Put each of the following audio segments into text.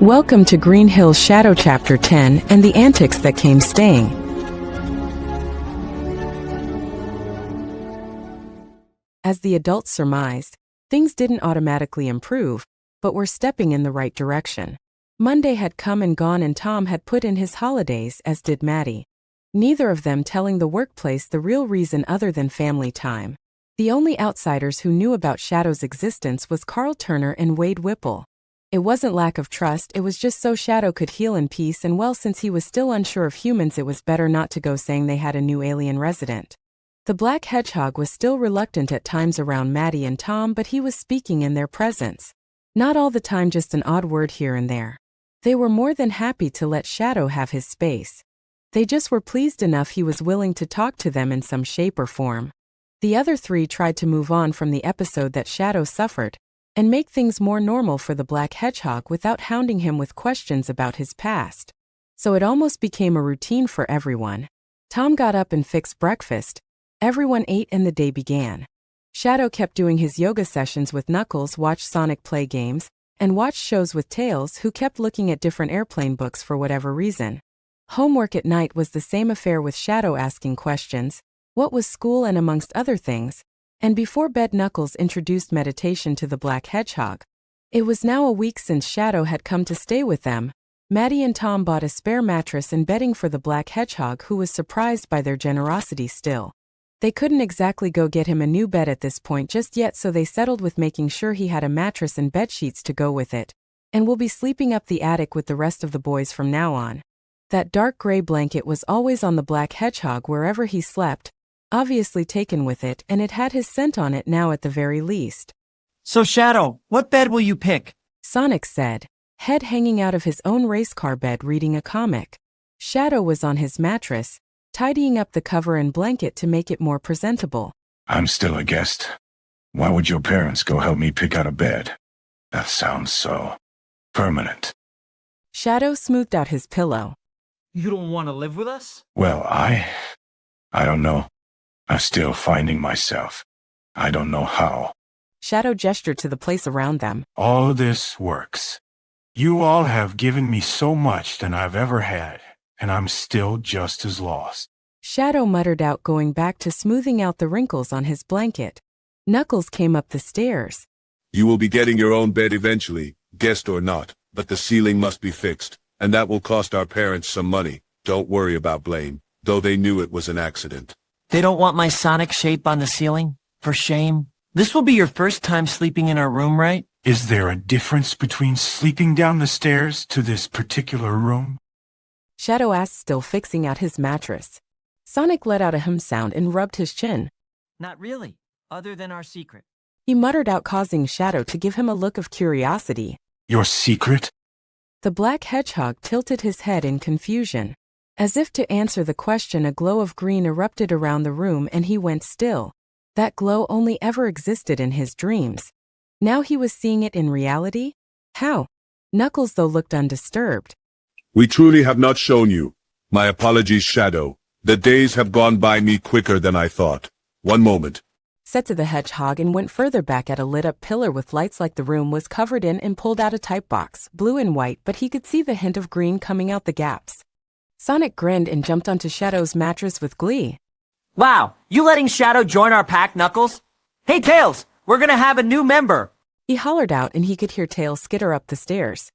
Welcome to Green Hill's Shadow Chapter 10 and the Antics That Came Staying. As the adults surmised, things didn't automatically improve, but were stepping in the right direction. Monday had come and gone and Tom had put in his holidays, as did Maddie. Neither of them telling the workplace the real reason other than family time. The only outsiders who knew about Shadow's existence was Carl Turner and Wade Whipple. It wasn't lack of trust, it was just so Shadow could heal in peace, and well, since he was still unsure of humans, it was better not to go saying they had a new alien resident. The Black Hedgehog was still reluctant at times around Maddie and Tom, but he was speaking in their presence. Not all the time, just an odd word here and there. They were more than happy to let Shadow have his space. They just were pleased enough he was willing to talk to them in some shape or form. The other three tried to move on from the episode that Shadow suffered, and make things more normal for the Black Hedgehog without hounding him with questions about his past. So it almost became a routine for everyone. Tom got up and fixed breakfast. Everyone ate and the day began. Shadow kept doing his yoga sessions with Knuckles, watched Sonic play games, and watched shows with Tails, who kept looking at different airplane books for whatever reason. Homework at night was the same affair, with Shadow asking questions, what was school, and amongst other things. And before bed, Knuckles introduced meditation to the Black Hedgehog. It was now a week since Shadow had come to stay with them. Maddie and Tom bought a spare mattress and bedding for the Black Hedgehog, who was surprised by their generosity still. They couldn't exactly go get him a new bed at this point just yet, so they settled with making sure he had a mattress and bedsheets to go with it, and will be sleeping up the attic with the rest of the boys from now on. That dark gray blanket was always on the Black Hedgehog wherever he slept, obviously taken with it, and it had his scent on it now at the very least. So Shadow, what bed will you pick? Sonic said, head hanging out of his own race car bed reading a comic. Shadow was on his mattress, tidying up the cover and blanket to make it more presentable. I'm still a guest. Why would your parents go help me pick out a bed? That sounds so permanent. Shadow smoothed out his pillow. You don't want to live with us? Well, I don't know. I'm still finding myself. I don't know how. Shadow gestured to the place around them. All this works. You all have given me so much than I've ever had, and I'm still just as lost. Shadow muttered out, going back to smoothing out the wrinkles on his blanket. Knuckles came up the stairs. You will be getting your own bed eventually, guest or not, but the ceiling must be fixed, and that will cost our parents some money. Don't worry about Blaine, though they knew it was an accident. They don't want my Sonic shape on the ceiling? For shame. This will be your first time sleeping in our room, right? Is there a difference between sleeping down the stairs to this particular room? Shadow asked, still fixing out his mattress. Sonic let out a hum sound and rubbed his chin. Not really, other than our secret. He muttered out, causing Shadow to give him a look of curiosity. Your secret? The Black Hedgehog tilted his head in confusion. As if to answer the question, a glow of green erupted around the room and he went still. That glow only ever existed in his dreams. Now he was seeing it in reality? How? Knuckles, though, looked undisturbed. We truly have not shown you. My apologies, Shadow. The days have gone by me quicker than I thought. One moment. Said to the hedgehog, and went further back at a lit-up pillar with lights like the room was covered in, and pulled out a type box, blue and white, but he could see the hint of green coming out the gaps. Sonic grinned and jumped onto Shadow's mattress with glee. Wow, you letting Shadow join our pack, Knuckles? Hey Tails, we're gonna have a new member! He hollered out, and he could hear Tails skitter up the stairs.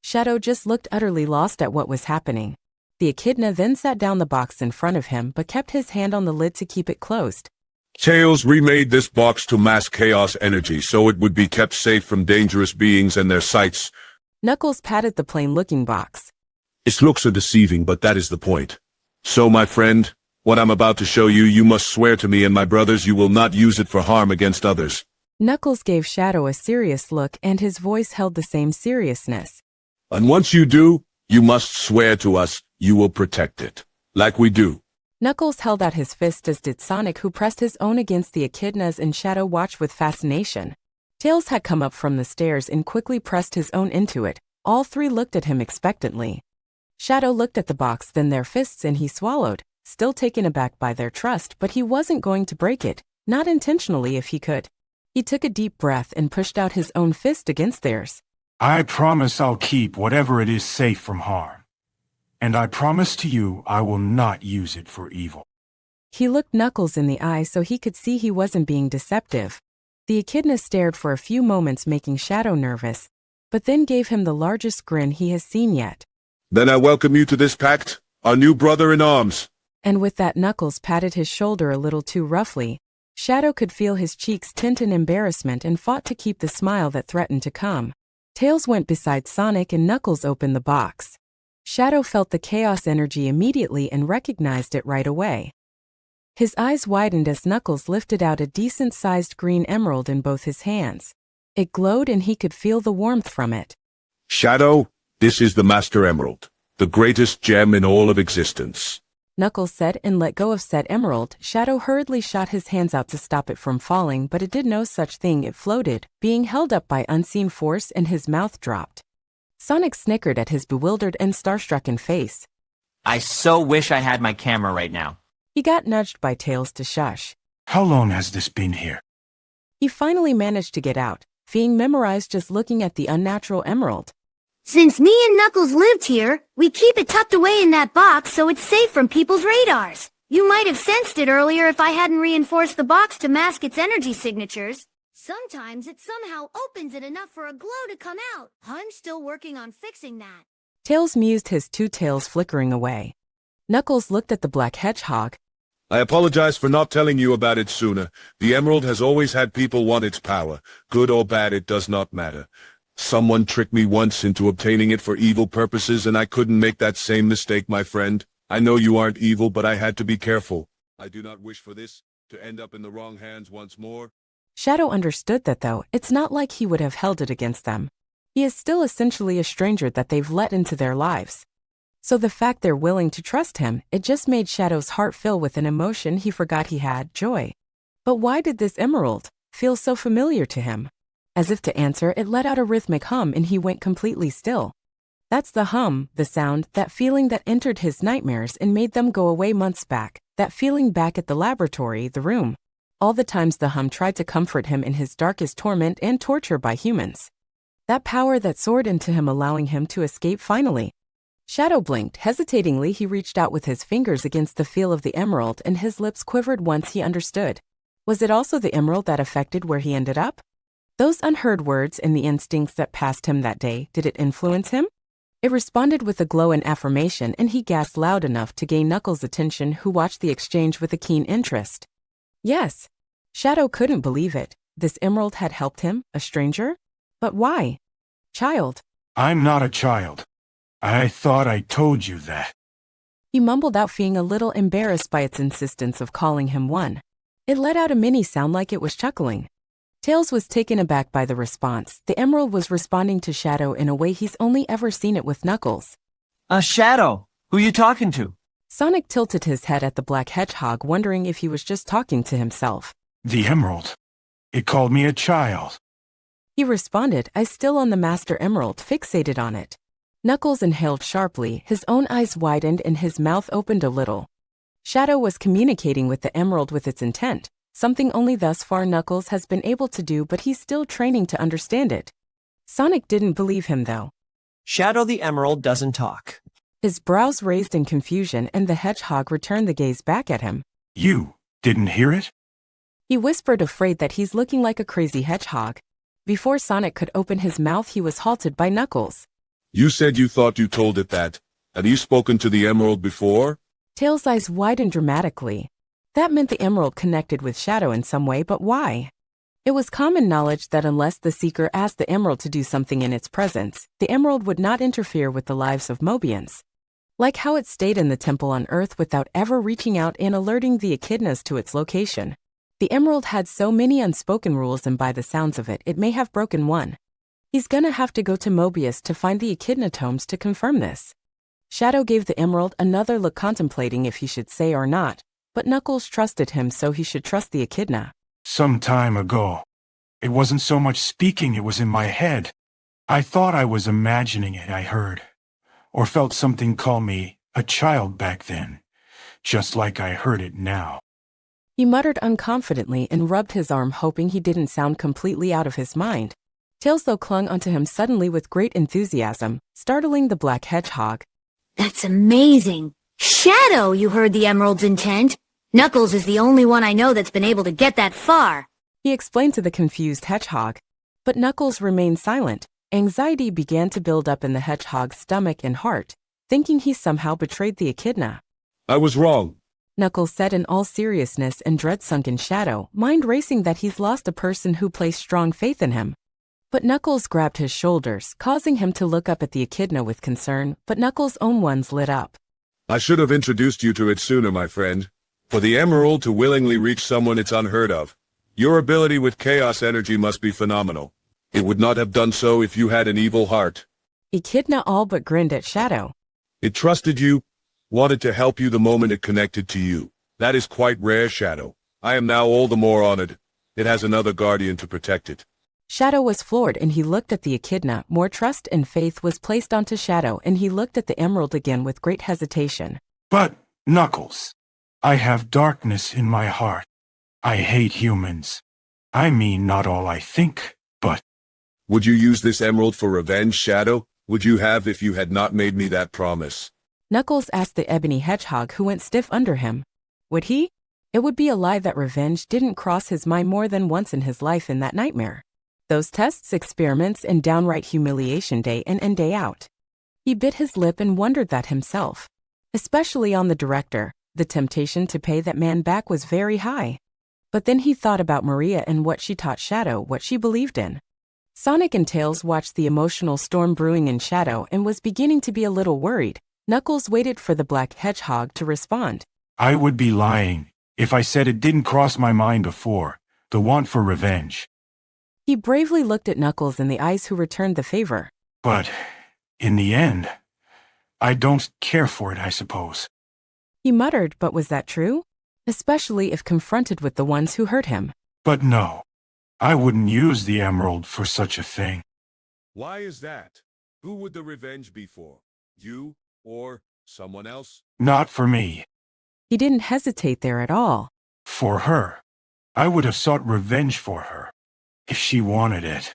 Shadow just looked utterly lost at what was happening. The echidna then sat down the box in front of him, but kept his hand on the lid to keep it closed. Tails remade this box to mask chaos energy so it would be kept safe from dangerous beings and their sights. Knuckles patted the plain-looking box. Its looks are deceiving, but that is the point. So, my friend, what I'm about to show you, you must swear to me and my brothers you will not use it for harm against others. Knuckles gave Shadow a serious look, and his voice held the same seriousness. And once you do, you must swear to us you will protect it. Like we do. Knuckles held out his fist, as did Sonic, who pressed his own against the echidna's, and Shadow watched with fascination. Tails had come up from the stairs and quickly pressed his own into it. All three looked at him expectantly. Shadow looked at the box, then their fists, and he swallowed, still taken aback by their trust, but he wasn't going to break it, not intentionally if he could. He took a deep breath and pushed out his own fist against theirs. I promise I'll keep whatever it is safe from harm. And I promise to you I will not use it for evil. He looked Knuckles in the eye so he could see he wasn't being deceptive. The echidna stared for a few moments, making Shadow nervous, but then gave him the largest grin he has seen yet. Then I welcome you to this pact, our new brother in arms. And with that, Knuckles patted his shoulder a little too roughly. Shadow could feel his cheeks tint in embarrassment and fought to keep the smile that threatened to come. Tails went beside Sonic and Knuckles opened the box. Shadow felt the chaos energy immediately and recognized it right away. His eyes widened as Knuckles lifted out a decent-sized green emerald in both his hands. It glowed and he could feel the warmth from it. Shadow, this is the Master Emerald, the greatest gem in all of existence. Knuckles said and let go of said emerald. Shadow hurriedly shot his hands out to stop it from falling, but it did no such thing. It floated, being held up by unseen force, and his mouth dropped. Sonic snickered at his bewildered and starstruck face. I so wish I had my camera right now. He got nudged by Tails to shush. How long has this been here? He finally managed to get out, being memorized just looking at the unnatural emerald. Since me and Knuckles lived here, we keep it tucked away in that box so it's safe from people's radars. You might have sensed it earlier if I hadn't reinforced the box to mask its energy signatures. Sometimes it somehow opens it enough for a glow to come out. I'm still working on fixing that. Tails mused, his two tails flickering away. Knuckles looked at the black hedgehog. I apologize for not telling you about it sooner. The emerald has always had people want its power. Good or bad, it does not matter. Someone tricked me once into obtaining it for evil purposes, and I couldn't make that same mistake, my friend. I know you aren't evil, but I had to be careful. I do not wish for this to end up in the wrong hands once more. Shadow understood that, though. It's not like he would have held it against them. He is still essentially a stranger that they've let into their lives. So the fact they're willing to trust him, it just made Shadow's heart fill with an emotion he forgot he had, joy. But why did this emerald feel so familiar to him? As if to answer, it let out a rhythmic hum and he went completely still. That's the hum, the sound, that feeling that entered his nightmares and made them go away months back, that feeling back at the laboratory, the room. All the times the hum tried to comfort him in his darkest torment and torture by humans. That power that soared into him, allowing him to escape finally. Shadow blinked. Hesitatingly, he reached out with his fingers against the feel of the emerald and his lips quivered once he understood. Was it also the emerald that affected where he ended up? Those unheard words and the instincts that passed him that day, did it influence him? It responded with a glow and affirmation, and he gasped loud enough to gain Knuckles' attention, who watched the exchange with a keen interest. Yes. Shadow couldn't believe it. This emerald had helped him, a stranger? But why? Child. I'm not a child. I thought I told you that. He mumbled out, feeling a little embarrassed by its insistence of calling him one. It let out a mini sound like it was chuckling. Tails was taken aback by the response. The emerald was responding to Shadow in a way he's only ever seen it with Knuckles. Shadow, who you talking to? Sonic tilted his head at the black hedgehog, wondering if he was just talking to himself. The emerald. It called me a child. He responded, eyes still on the Master Emerald, fixated on it. Knuckles inhaled sharply, his own eyes widened and his mouth opened a little. Shadow was communicating with the emerald with its intent. Something only thus far Knuckles has been able to do, but he's still training to understand it. Sonic didn't believe him, though. Shadow the Emerald doesn't talk. His brows raised in confusion, and the hedgehog returned the gaze back at him. You didn't hear it? He whispered, afraid that he's looking like a crazy hedgehog. Before Sonic could open his mouth, he was halted by Knuckles. You said you thought you told it that. Have you spoken to the emerald before? Tails' eyes widened dramatically. That meant the emerald connected with Shadow in some way, but why? It was common knowledge that unless the Seeker asked the emerald to do something in its presence, the emerald would not interfere with the lives of Mobians. Like how it stayed in the temple on Earth without ever reaching out and alerting the echidnas to its location. The emerald had so many unspoken rules, and by the sounds of it, it may have broken one. He's gonna have to go to Mobius to find the echidna tomes to confirm this. Shadow gave the emerald another look, contemplating if he should say or not. But Knuckles trusted him, so he should trust the echidna. Some time ago. It wasn't so much speaking, it was in my head. I thought I was imagining it, I heard. Or felt something call me a child back then. Just like I heard it now. He muttered unconfidently and rubbed his arm, hoping he didn't sound completely out of his mind. Tails though clung onto him suddenly with great enthusiasm, startling the black hedgehog. That's amazing. Shadow, you heard the Emerald's intent. Knuckles is the only one I know that's been able to get that far. He explained to the confused hedgehog. But Knuckles remained silent. Anxiety began to build up in the hedgehog's stomach and heart, thinking he somehow betrayed the echidna. I was wrong. Knuckles said in all seriousness, and dread sunk in Shadow, mind racing that he's lost a person who placed strong faith in him. But Knuckles grabbed his shoulders, causing him to look up at the echidna with concern, but Knuckles' own ones lit up. I should have introduced you to it sooner, my friend. For the Emerald to willingly reach someone it's unheard of. Your ability with chaos energy must be phenomenal. It would not have done so if you had an evil heart. Echidna all but grinned at Shadow. It trusted you, wanted to help you the moment it connected to you. That is quite rare, Shadow. I am now all the more honored. It has another guardian to protect it. Shadow was floored and he looked at the echidna. More trust and faith was placed onto Shadow and he looked at the emerald again with great hesitation. But, Knuckles, I have darkness in my heart. I hate humans. I mean, not all I think, but... Would you use this emerald for revenge, Shadow? Would you have if you had not made me that promise? Knuckles asked the ebony hedgehog who went stiff under him. Would he? It would be a lie that revenge didn't cross his mind more than once in his life in that nightmare. Those tests, experiments, and downright humiliation day in and day out. He bit his lip and wondered that himself. Especially on the director, the temptation to pay that man back was very high. But then he thought about Maria and what she taught Shadow, what she believed in. Sonic and Tails watched the emotional storm brewing in Shadow and was beginning to be a little worried. Knuckles waited for the black hedgehog to respond. I would be lying if I said it didn't cross my mind before, the want for revenge. He bravely looked at Knuckles in the eyes who returned the favor. But, in the end, I don't care for it, I suppose. He muttered, but was that true? Especially if confronted with the ones who hurt him. But no, I wouldn't use the emerald for such a thing. Why is that? Who would the revenge be for? You or someone else? Not for me. He didn't hesitate there at all. For her. I would have sought revenge for her, if she wanted it.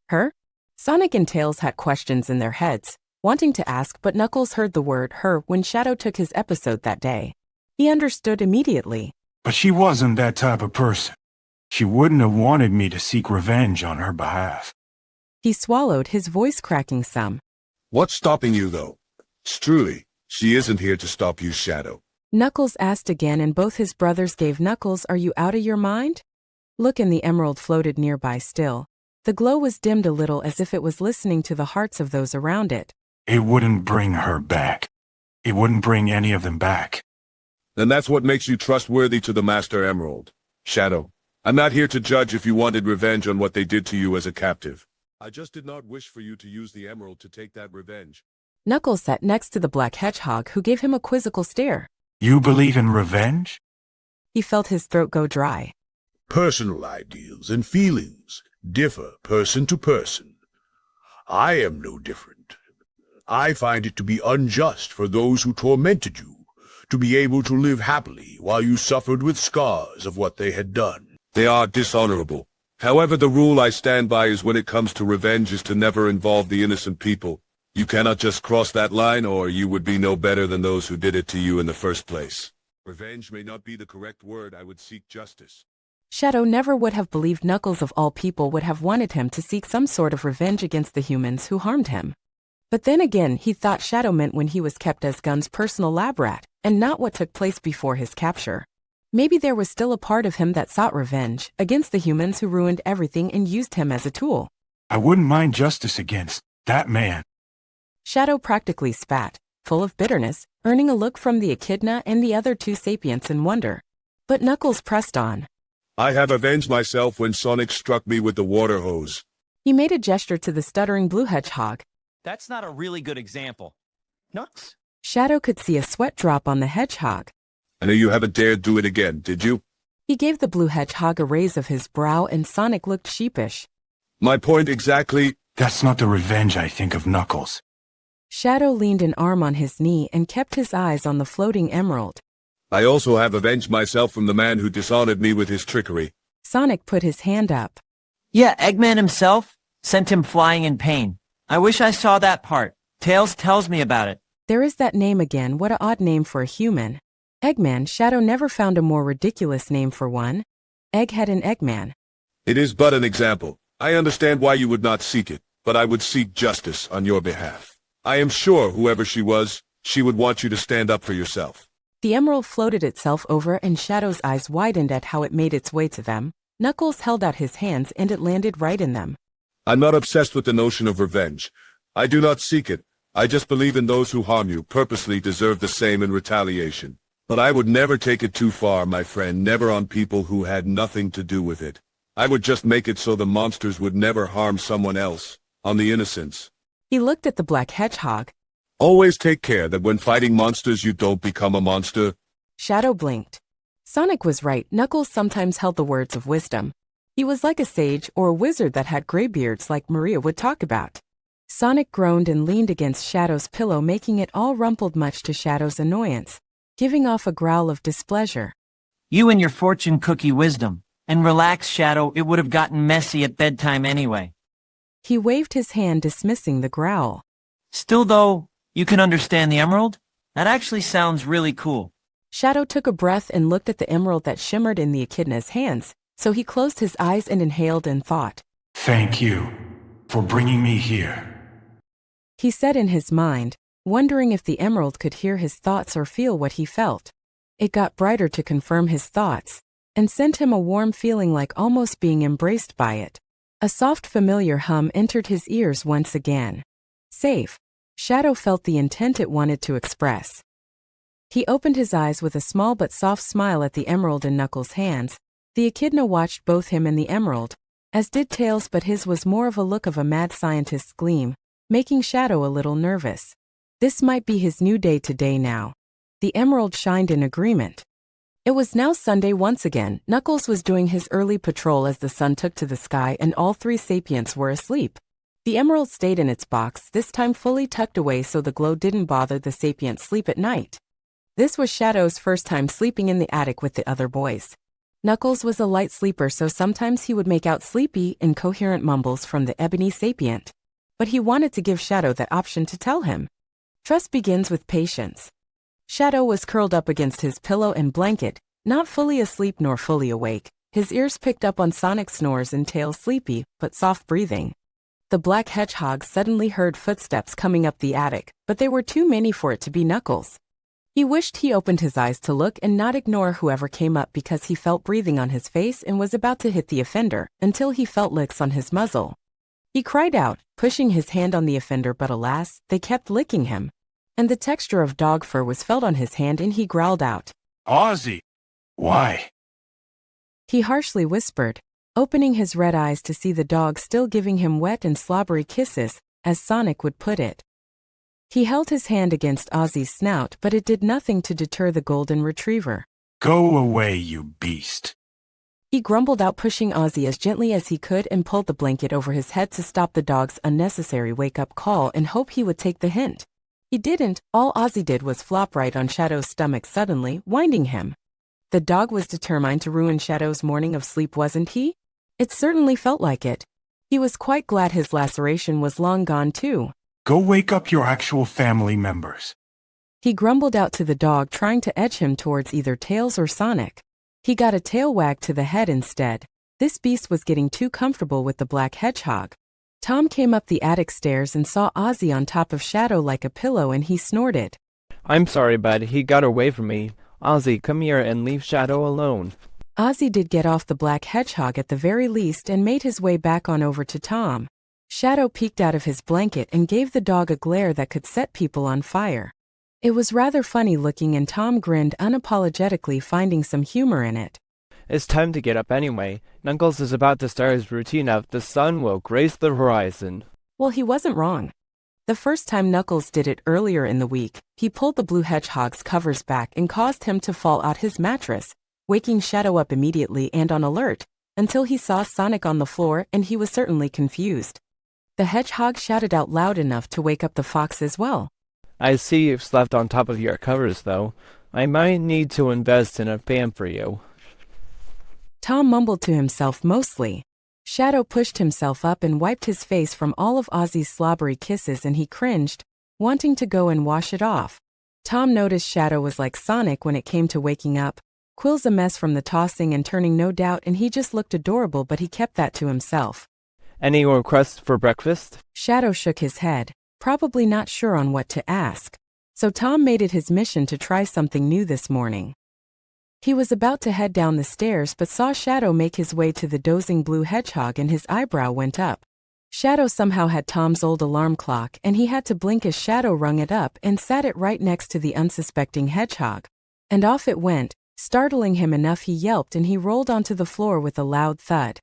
Her? Sonic and Tails had questions in their heads, wanting to ask, but Knuckles heard the word her when Shadow took his episode that day. He understood immediately. But she wasn't that type of person. She wouldn't have wanted me to seek revenge on her behalf. He swallowed, his voice cracking some. What's stopping you, though? Truly, she isn't here to stop you, Shadow. Knuckles asked again, and both his brothers gave. Knuckles, are you out of your mind? Look, and the emerald floated nearby still. The glow was dimmed a little as if it was listening to the hearts of those around it. It wouldn't bring her back. It wouldn't bring any of them back. Then that's what makes you trustworthy to the Master Emerald. Shadow, I'm not here to judge if you wanted revenge on what they did to you as a captive. I just did not wish for you to use the emerald to take that revenge. Knuckles sat next to the black hedgehog, who gave him a quizzical stare. You believe in revenge? He felt his throat go dry. Personal ideals and feelings differ person to person. I am no different. I find it to be unjust for those who tormented you to be able to live happily while you suffered with scars of what they had done. They are dishonorable. However, the rule I stand by is when it comes to revenge is to never involve the innocent people. You cannot just cross that line, or you would be no better than those who did it to you in the first place. Revenge may not be the correct word. I would seek justice. Shadow never would have believed Knuckles of all people would have wanted him to seek some sort of revenge against the humans who harmed him. But then again, he thought Shadow meant when he was kept as Gun's personal lab rat, and not what took place before his capture. Maybe there was still a part of him that sought revenge against the humans who ruined everything and used him as a tool. I wouldn't mind justice against that man. Shadow practically spat, full of bitterness, earning a look from the echidna and the other two sapients in wonder. But Knuckles pressed on. I have avenged myself when Sonic struck me with the water hose. He made a gesture to the stuttering blue hedgehog. That's not a really good example. Nux? Shadow could see a sweat drop on the hedgehog. I know you haven't dared do it again, did you? He gave the blue hedgehog a raise of his brow and Sonic looked sheepish. My point exactly. That's not the revenge I think of, Knuckles. Shadow leaned an arm on his knee and kept his eyes on the floating emerald. I also have avenged myself from the man who dishonored me with his trickery. Sonic put his hand up. Yeah, Eggman himself. sent him flying in pain. I wish I saw that part. Tails tells me about it. There is that name again, what a odd name for a human. Eggman, Shadow never found a more ridiculous name for one. Egghead and Eggman. It is but an example. I understand why you would not seek it, but I would seek justice on your behalf. I am sure whoever she was, she would want you to stand up for yourself. The emerald floated itself over and Shadow's eyes widened at how it made its way to them. Knuckles held out his hands and it landed right in them. I'm not obsessed with the notion of revenge. I do not seek it. I just believe in those who harm you purposely deserve the same in retaliation. But I would never take it too far, my friend, never on people who had nothing to do with it. I would just make it so the monsters would never harm someone else, on the innocents. He looked at the black hedgehog. Always take care that when fighting monsters you don't become a monster. Shadow blinked. Sonic was right, Knuckles sometimes held the words of wisdom. He was like a sage or a wizard that had gray beards like Maria would talk about. Sonic groaned and leaned against Shadow's pillow, making it all rumpled much to Shadow's annoyance, giving off a growl of displeasure. You and your fortune cookie wisdom. And relax, Shadow, it would have gotten messy at bedtime anyway. He waved his hand, dismissing the growl. Still though, you can understand the emerald? That actually sounds really cool. Shadow took a breath and looked at the emerald that shimmered in the echidna's hands, so he closed his eyes and inhaled and thought. Thank you for bringing me here. He said in his mind, wondering if the emerald could hear his thoughts or feel what he felt. It got brighter to confirm his thoughts, and sent him a warm feeling like almost being embraced by it. A soft familiar hum entered his ears once again. Safe. Shadow felt the intent it wanted to express. He opened his eyes with a small but soft smile at the emerald in Knuckles' hands. The echidna watched both him and the emerald, as did Tails, but his was more of a look of a mad scientist's gleam, making Shadow a little nervous. This might be his new day-to-day now. The emerald shined in agreement. It was now Sunday once again. Knuckles was doing his early patrol as the sun took to the sky and all three sapients were asleep. The emerald stayed in its box, this time fully tucked away so the glow didn't bother the sapient's sleep at night. This was Shadow's first time sleeping in the attic with the other boys. Knuckles was a light sleeper, so sometimes he would make out sleepy, incoherent mumbles from the ebony sapient. But he wanted to give Shadow that option to tell him. Trust begins with patience. Shadow was curled up against his pillow and blanket, not fully asleep nor fully awake. His ears picked up on Sonic's snores and Tails' sleepy, but soft breathing. The black hedgehog suddenly heard footsteps coming up the attic, but they were too many for it to be Knuckles. He wished he opened his eyes to look and not ignore whoever came up because he felt breathing on his face and was about to hit the offender until he felt licks on his muzzle. He cried out, pushing his hand on the offender, but alas, they kept licking him. And the texture of dog fur was felt on his hand and he growled out, Ozzy! Why? He harshly whispered, opening his red eyes to see the dog still giving him wet and slobbery kisses, as Sonic would put it. He held his hand against Ozzy's snout, but it did nothing to deter the golden retriever. Go away, you beast. He grumbled out, pushing Ozzy as gently as he could and pulled the blanket over his head to stop the dog's unnecessary wake-up call and hope he would take the hint. He didn't. All Ozzy did was flop right on Shadow's stomach suddenly, winding him. The dog was determined to ruin Shadow's morning of sleep, wasn't he? It certainly felt like it. He was quite glad his laceration was long gone too. Go wake up your actual family members. He grumbled out to the dog, trying to edge him towards either Tails or Sonic. He got a tail wag to the head instead. This beast was getting too comfortable with the black hedgehog. Tom came up the attic stairs and saw Ozzy on top of Shadow like a pillow and he snorted. I'm sorry, bud. He got away from me. Ozzy, come here and leave Shadow alone. Ozzy did get off the black hedgehog at the very least and made his way back on over to Tom. Shadow peeked out of his blanket and gave the dog a glare that could set people on fire. It was rather funny looking and Tom grinned unapologetically, finding some humor in it. It's time to get up anyway. Knuckles is about to start his routine of the sun will grace the horizon. Well, he wasn't wrong. The first time Knuckles did it earlier in the week, he pulled the blue hedgehog's covers back and caused him to fall out his mattress, waking Shadow up immediately and on alert, until he saw Sonic on the floor and he was certainly confused. The hedgehog shouted out loud enough to wake up the fox as well. I see you've slept on top of your covers, though. I might need to invest in a fan for you. Tom mumbled to himself mostly. Shadow pushed himself up and wiped his face from all of Ozzy's slobbery kisses and he cringed, wanting to go and wash it off. Tom noticed Shadow was like Sonic when it came to waking up, quills a mess from the tossing and turning no doubt, and he just looked adorable, but he kept that to himself. Any requests for breakfast? Shadow shook his head, probably not sure on what to ask. So Tom made it his mission to try something new this morning. He was about to head down the stairs but saw Shadow make his way to the dozing blue hedgehog and his eyebrow went up. Shadow somehow had Tom's old alarm clock and he had to blink as Shadow rung it up and sat it right next to the unsuspecting hedgehog. And off it went, startling him enough he yelped and he rolled onto the floor with a loud thud.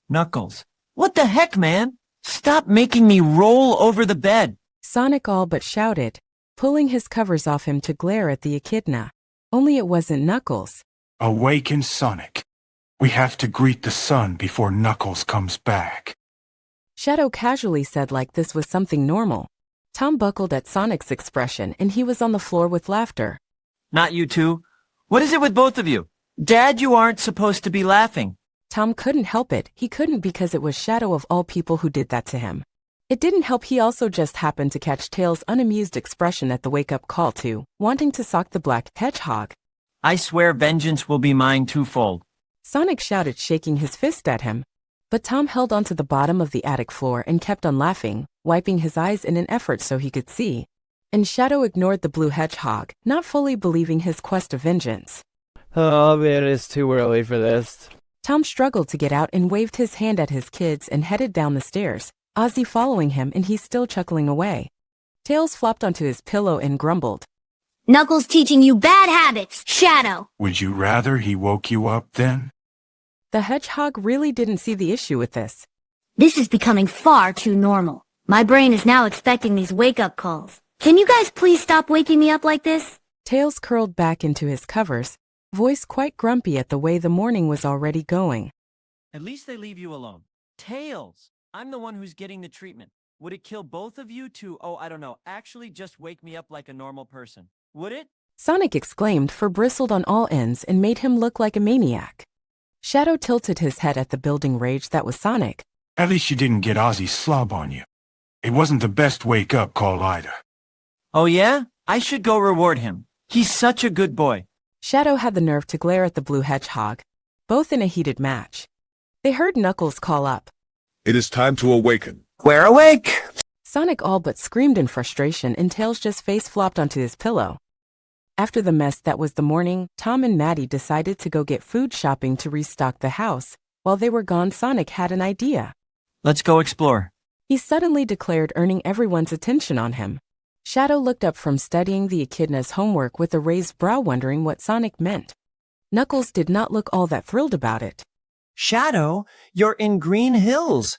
Knuckles, what the heck, man? Stop making me roll over the bed. Sonic all but shouted, pulling his covers off him to glare at the echidna. Only it wasn't Knuckles. Awaken, Sonic. We have to greet the sun before Knuckles comes back. Shadow casually said like this was something normal. Tom buckled at Sonic's expression and he was on the floor with laughter. Not you two. What is it with both of you? Dad, you aren't supposed to be laughing. Tom couldn't help it. He couldn't because it was Shadow of all people who did that to him. It didn't help he also just happened to catch Tails' unamused expression at the wake-up call too, wanting to sock the black hedgehog. I swear vengeance will be mine twofold. Sonic shouted, shaking his fist at him. But Tom held onto the bottom of the attic floor and kept on laughing, wiping his eyes in an effort so he could see. And Shadow ignored the blue hedgehog, not fully believing his quest of vengeance. Oh, it is too early for this. Tom struggled to get out and waved his hand at his kids and headed down the stairs, Ozzy following him and he's still chuckling away. Tails flopped onto his pillow and grumbled. Knuckles teaching you bad habits, Shadow. Would you rather he woke you up then? The hedgehog really didn't see the issue with this. This is becoming far too normal. My brain is now expecting these wake-up calls. Can you guys please stop waking me up like this? Tails curled back into his covers, voice quite grumpy at the way the morning was already going. At least they leave you alone. Tails! I'm the one who's getting the treatment. Would it kill both of you to, I don't know, actually just wake me up like a normal person? Would it? Sonic exclaimed, for bristled on all ends and made him look like a maniac. Shadow tilted his head at the building rage that was Sonic. At least you didn't get Ozzy's slob on you. It wasn't the best wake-up call either. Oh yeah? I should go reward him. He's such a good boy. Shadow had the nerve to glare at the blue hedgehog, both in a heated match. They heard Knuckles call up. It is time to awaken. We're awake! Sonic all but screamed in frustration and Tails just face flopped onto his pillow. After the mess that was the morning, Tom and Maddie decided to go get food shopping to restock the house. While they were gone, Sonic had an idea. Let's go explore. He suddenly declared, earning everyone's attention on him. Shadow looked up from studying the echidna's homework with a raised brow, wondering what Sonic meant. Knuckles did not look all that thrilled about it. Shadow, you're in Green Hills.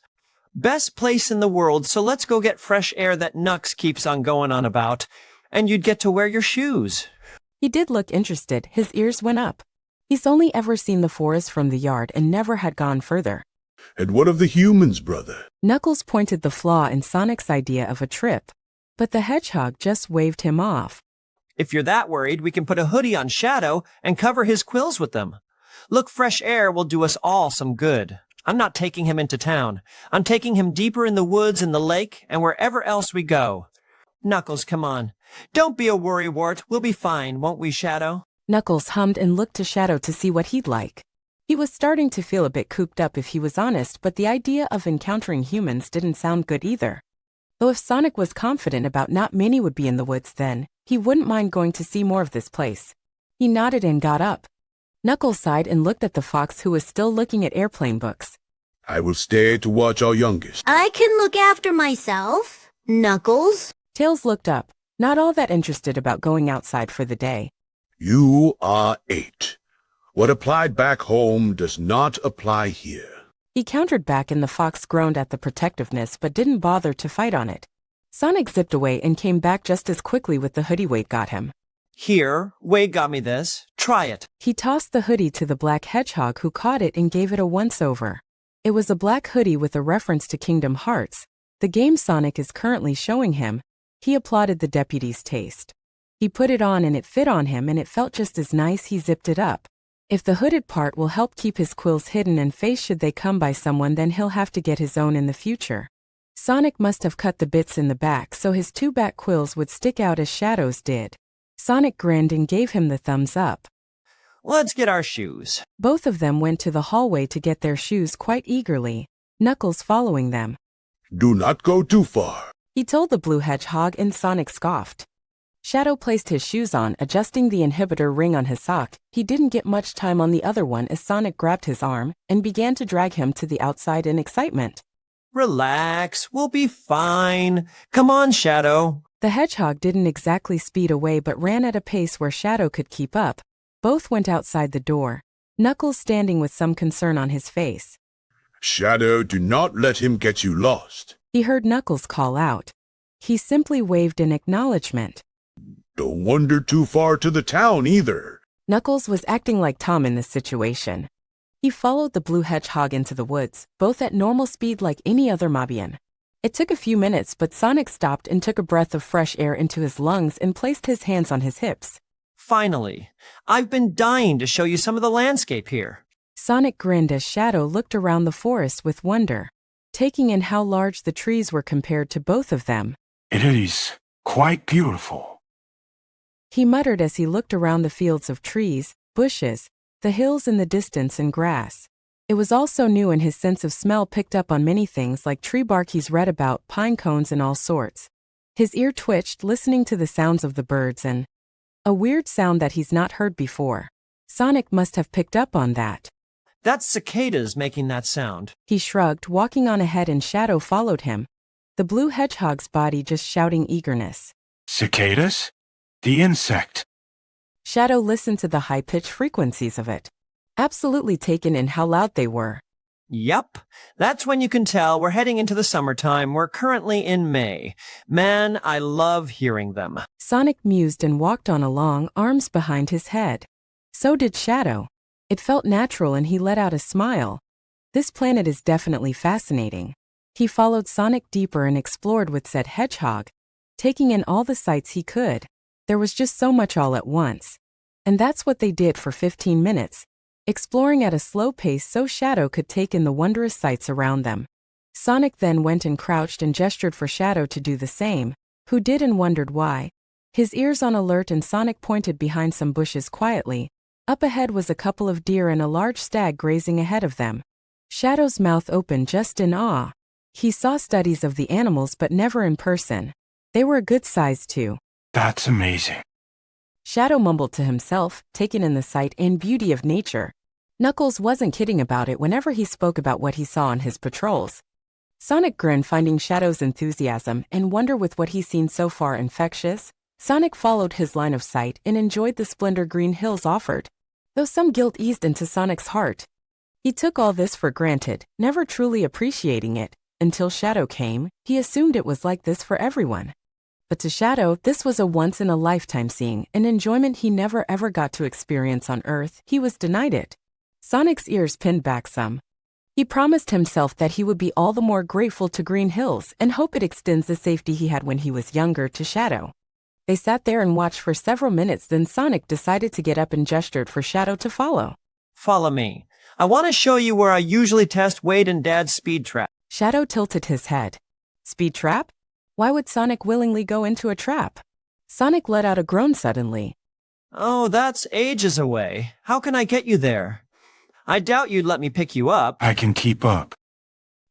Best place in the world, so let's go get fresh air that Nux keeps on going on about. And you'd get to wear your shoes. He did look interested. His ears went up. He's only ever seen the forest from the yard and never had gone further. And what of the humans, brother? Knuckles pointed the flaw in Sonic's idea of a trip. But the hedgehog just waved him off. If you're that worried, we can put a hoodie on Shadow and cover his quills with them. Look, fresh air will do us all some good. I'm not taking him into town. I'm taking him deeper in the woods and the lake and wherever else we go. Knuckles, come on. Don't be a worrywart. We'll be fine, won't we, Shadow? Knuckles hummed and looked to Shadow to see what he'd like. He was starting to feel a bit cooped up if he was honest, but the idea of encountering humans didn't sound good either. Though if Sonic was confident about not many would be in the woods then, he wouldn't mind going to see more of this place. He nodded and got up. Knuckles sighed and looked at the fox who was still looking at airplane books. I will stay to watch our youngest. I can look after myself, Knuckles. Tails looked up, not all that interested about going outside for the day. You are 8. What applied back home does not apply here. He countered back and the fox groaned at the protectiveness but didn't bother to fight on it. Sonic zipped away and came back just as quickly with the hoodie Wade got him. Here, Wade got me this. Try it. He tossed the hoodie to the black hedgehog who caught it and gave it a once-over. It was a black hoodie with a reference to Kingdom Hearts, the game Sonic is currently showing him. He applauded the deputy's taste. He put it on and it fit on him and it felt just as nice. He zipped it up. If the hooded part will help keep his quills hidden and face should they come by someone, then he'll have to get his own in the future. Sonic must have cut the bits in the back so his two back quills would stick out as Shadow's did. Sonic grinned and gave him the thumbs up. Let's get our shoes. Both of them went to the hallway to get their shoes quite eagerly, Knuckles following them. Do not go too far. He told the blue hedgehog, and Sonic scoffed. Shadow placed his shoes on, adjusting the inhibitor ring on his sock. He didn't get much time on the other one as Sonic grabbed his arm and began to drag him to the outside in excitement. Relax, we'll be fine. Come on, Shadow. The hedgehog didn't exactly speed away but ran at a pace where Shadow could keep up. Both went outside the door, Knuckles standing with some concern on his face. Shadow, do not let him get you lost. He heard Knuckles call out. He simply waved in acknowledgement. Don't wander too far to the town either. Knuckles was acting like Tom in this situation. He followed the blue hedgehog into the woods, both at normal speed like any other Mobian. It took a few minutes, but Sonic stopped and took a breath of fresh air into his lungs and placed his hands on his hips. Finally, I've been dying to show you some of the landscape here. Sonic grinned as Shadow looked around the forest with wonder, taking in how large the trees were compared to both of them. It is quite beautiful. He muttered as he looked around the fields of trees, bushes, the hills in the distance and grass. It was all so new and his sense of smell picked up on many things like tree bark he's read about, pine cones and all sorts. His ear twitched listening to the sounds of the birds and a weird sound that he's not heard before. Sonic must have picked up on that. That's cicadas making that sound. He shrugged, walking on ahead, and Shadow followed him, the blue hedgehog's body just shouting eagerness. Cicadas? The insect. Shadow listened to the high-pitched frequencies of it, absolutely taken in how loud they were. Yup, that's when you can tell we're heading into the summertime. We're currently in May. Man, I love hearing them. Sonic mused and walked on along, arms behind his head. So did Shadow. It felt natural and he let out a smile. This planet is definitely fascinating. He followed Sonic deeper and explored with said hedgehog, taking in all the sights he could. There was just so much all at once. And that's what they did for 15 minutes, exploring at a slow pace so Shadow could take in the wondrous sights around them. Sonic then went and crouched and gestured for Shadow to do the same, who did and wondered why. His ears on alert, and Sonic pointed behind some bushes quietly. Up ahead was a couple of deer and a large stag grazing ahead of them. Shadow's mouth opened just in awe. He saw studies of the animals but never in person. They were a good size too. That's amazing. Shadow mumbled to himself, taken in the sight and beauty of nature. Knuckles wasn't kidding about it whenever he spoke about what he saw on his patrols. Sonic grinned, finding Shadow's enthusiasm and wonder with what he's seen so far infectious. Sonic followed his line of sight and enjoyed the splendor green hills offered, though some guilt eased into Sonic's heart. He took all this for granted, never truly appreciating it. Until Shadow came, he assumed it was like this for everyone. But to Shadow, this was a once-in-a-lifetime seeing, an enjoyment he never ever got to experience on Earth. He was denied it. Sonic's ears pinned back some. He promised himself that he would be all the more grateful to Green Hills and hope it extends the safety he had when he was younger to Shadow. They sat there and watched for several minutes, then Sonic decided to get up and gestured for Shadow to follow. Follow me. I want to show you where I usually test Wade and Dad's speed trap. Shadow tilted his head. Speed trap? Why would Sonic willingly go into a trap? Sonic let out a groan suddenly. Oh, that's ages away. How can I get you there? I doubt you'd let me pick you up. I can keep up.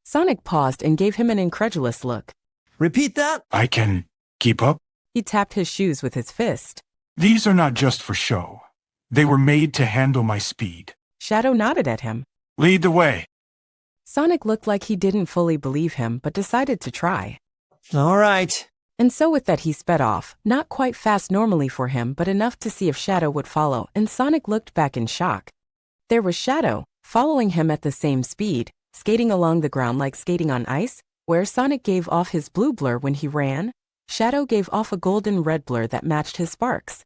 Sonic paused and gave him an incredulous look. Repeat that? I can keep up? He tapped his shoes with his fist. These are not just for show. They were made to handle my speed. Shadow nodded at him. Lead the way. Sonic looked like he didn't fully believe him but decided to try. All right. And so with that he sped off, not quite fast normally for him but enough to see if Shadow would follow, and Sonic looked back in shock. There was Shadow, following him at the same speed, skating along the ground like skating on ice. Where Sonic gave off his blue blur when he ran, Shadow gave off a golden red blur that matched his sparks.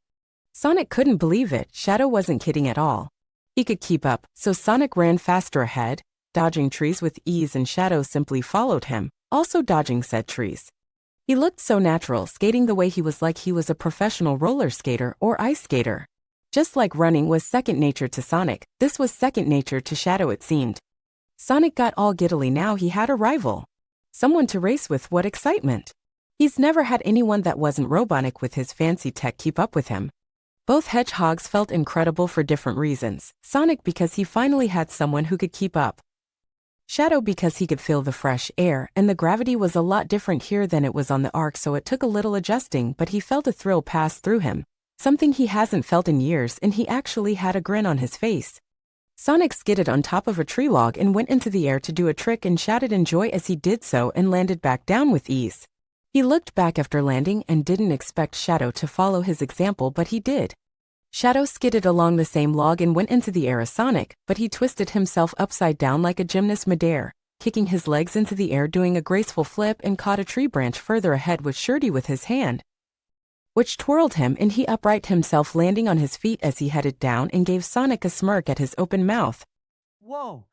Sonic couldn't believe it. Shadow wasn't kidding at all. He could keep up, so Sonic ran faster ahead, dodging trees with ease, and Shadow simply followed him, also dodging said trees. He looked so natural, skating the way he was like he was a professional roller skater or ice skater. Just like running was second nature to Sonic, this was second nature to Shadow it seemed. Sonic got all giddily now he had a rival. Someone to race with, what excitement. He's never had anyone that wasn't robotic with his fancy tech keep up with him. Both hedgehogs felt incredible for different reasons. Sonic because he finally had someone who could keep up. Shadow because he could feel the fresh air, and the gravity was a lot different here than it was on the Ark, so it took a little adjusting, but he felt a thrill pass through him. Something he hasn't felt in years, and he actually had a grin on his face. Sonic skidded on top of a tree log and went into the air to do a trick and shouted in joy as he did so and landed back down with ease. He looked back after landing and didn't expect Shadow to follow his example, but he did. Shadow skidded along the same log and went into the air as Sonic, but he twisted himself upside down like a gymnast midair, kicking his legs into the air, doing a graceful flip, and caught a tree branch further ahead with Shirty with his hand, which twirled him, and he upright himself, landing on his feet as he headed down and gave Sonic a smirk at his open mouth. Whoa!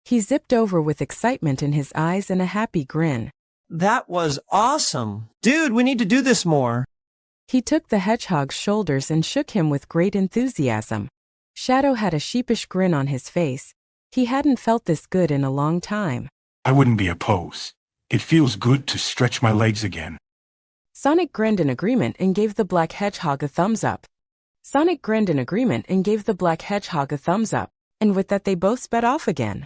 He zipped over with excitement in his eyes and a happy grin. That was awesome. Dude, we need to do this more. He took the hedgehog's shoulders and shook him with great enthusiasm. Shadow had a sheepish grin on his face. He hadn't felt this good in a long time. I wouldn't be opposed. It feels good to stretch my legs again. Sonic grinned in agreement and gave the black hedgehog a thumbs up. Sonic grinned in agreement and gave the black hedgehog a thumbs up, and with that they both sped off again.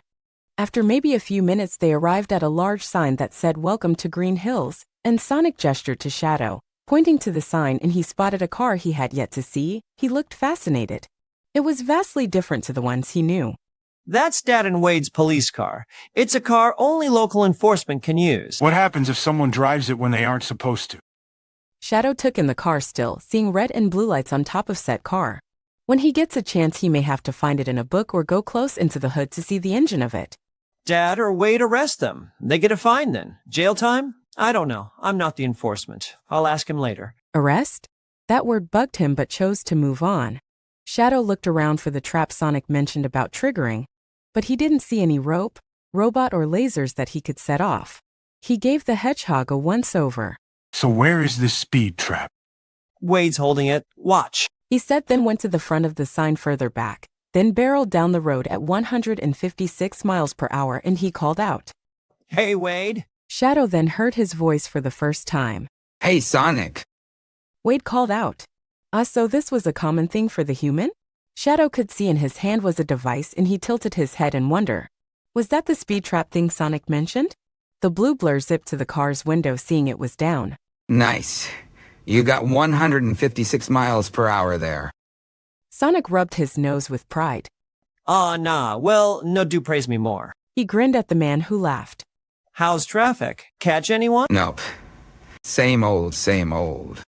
After maybe a few minutes they arrived at a large sign that said "Welcome to Green Hills," and Sonic gestured to Shadow, pointing to the sign, and he spotted a car he had yet to see. He looked fascinated. It was vastly different to the ones he knew. That's Dad and Wade's police car. It's a car only local enforcement can use. What happens if someone drives it when they aren't supposed to? Shadow took in the car still, seeing red and blue lights on top of said car. When he gets a chance he may have to find it in a book or go close into the hood to see the engine of it. Dad or Wade arrest them. They get a fine then. Jail time? I don't know. I'm not the enforcement. I'll ask him later. Arrest? That word bugged him but chose to move on. Shadow looked around for the trap Sonic mentioned about triggering, but he didn't see any rope, robot or lasers that he could set off. He gave the hedgehog a once-over. So where is this speed trap? Wade's holding it. Watch. He said, then went to the front of the sign further back, then barreled down the road at 156 miles per hour, and he called out, Hey, Wade. Shadow then heard his voice for the first time. Hey, Sonic. Wade called out. So this was a common thing for the human? Shadow could see in his hand was a device, and he tilted his head in wonder. Was that the speed trap thing Sonic mentioned? The blue blur zipped to the car's window, seeing it was down. Nice. You got 156 miles per hour there. Sonic rubbed his nose with pride. Nah. Well, no do praise me more. He grinned at the man who laughed. How's traffic? Catch anyone? Nope. Same old, same old.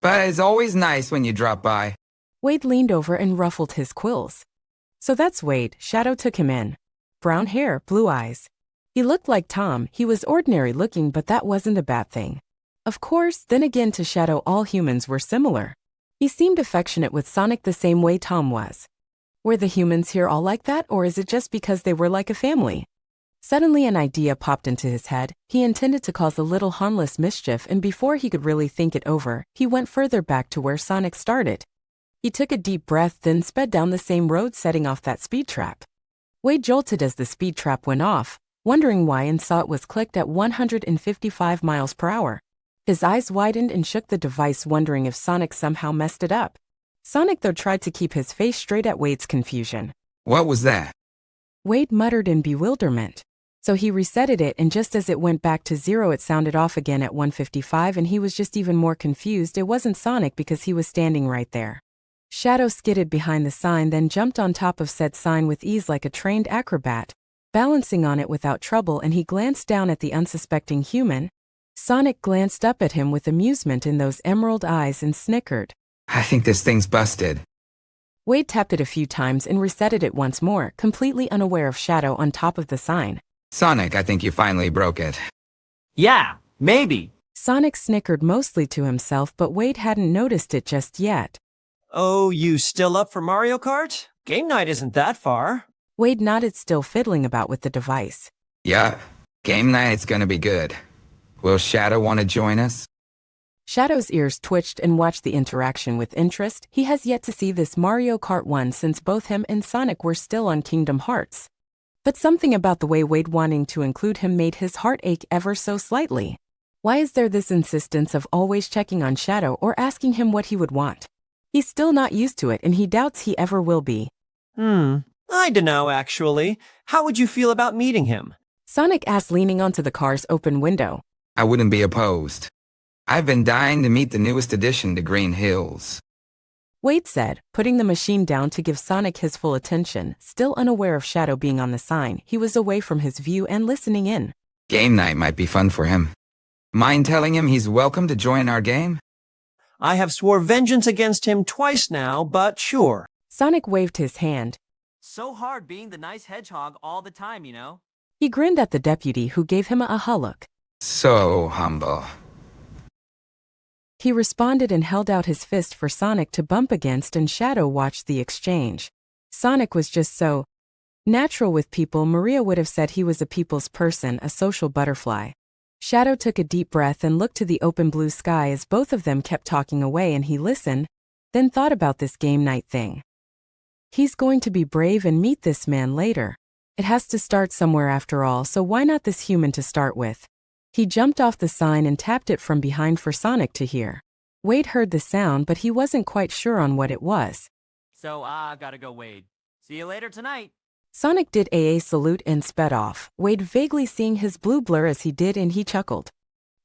But it's always nice when you drop by. Wade leaned over and ruffled his quills. So that's Wade. Shadow took him in. Brown hair, blue eyes. He looked like Tom. He was ordinary looking, but that wasn't a bad thing. Of course, then again to Shadow all humans were similar. He seemed affectionate with Sonic the same way Tom was. Were the humans here all like that, or is it just because they were like a family? Suddenly an idea popped into his head. He intended to cause a little harmless mischief, and before he could really think it over, he went further back to where Sonic started. He took a deep breath, then sped down the same road, setting off that speed trap. Wade jolted as the speed trap went off, wondering why, and saw it was clicked at 155 miles per hour. His eyes widened and shook the device, wondering if Sonic somehow messed it up. Sonic, though, tried to keep his face straight at Wade's confusion. What was that? Wade muttered in bewilderment. So he resetted it, and just as it went back to 0 it sounded off again at 155, and he was just even more confused. It wasn't Sonic because he was standing right there. Shadow skidded behind the sign, then jumped on top of said sign with ease like a trained acrobat, balancing on it without trouble, and he glanced down at the unsuspecting human. Sonic glanced up at him with amusement in those emerald eyes and snickered. I think this thing's busted. Wade tapped it a few times and resetted it once more, completely unaware of Shadow on top of the sign. Sonic, I think you finally broke it. Yeah, maybe. Sonic snickered mostly to himself, but Wade hadn't noticed it just yet. Oh, you still up for Mario Kart? Game night isn't that far. Wade nodded, still fiddling about with the device. Yeah, game night's gonna be good. Will Shadow want to join us? Shadow's ears twitched and watched the interaction with interest. He has yet to see this Mario Kart 1 since both him and Sonic were still on Kingdom Hearts. But something about the way Wade wanting to include him made his heart ache ever so slightly. Why is there this insistence of always checking on Shadow or asking him what he would want? He's still not used to it and he doubts he ever will be. I dunno, actually. How would you feel about meeting him? Sonic asked, leaning onto the car's open window. I wouldn't be opposed. I've been dying to meet the newest addition to Green Hills. Wade said, putting the machine down to give Sonic his full attention. Still unaware of Shadow being on the sign, he was away from his view and listening in. Game night might be fun for him. Mind telling him he's welcome to join our game? I have swore vengeance against him twice now, but sure. Sonic waved his hand. So hard being the nice hedgehog all the time, you know? He grinned at the deputy who gave him a aha look. So humble. He responded and held out his fist for Sonic to bump against, and Shadow watched the exchange. Sonic was just so natural with people. Maria would have said he was a people's person, a social butterfly. Shadow took a deep breath and looked to the open blue sky as both of them kept talking away, and he listened, then thought about this game night thing. He's going to be brave and meet this man later. It has to start somewhere after all, so why not this human to start with? He jumped off the sign and tapped it from behind for Sonic to hear. Wade heard the sound, but he wasn't quite sure on what it was. So, gotta go, Wade. See you later tonight. Sonic did a salute and sped off, Wade vaguely seeing his blue blur as he did, and he chuckled.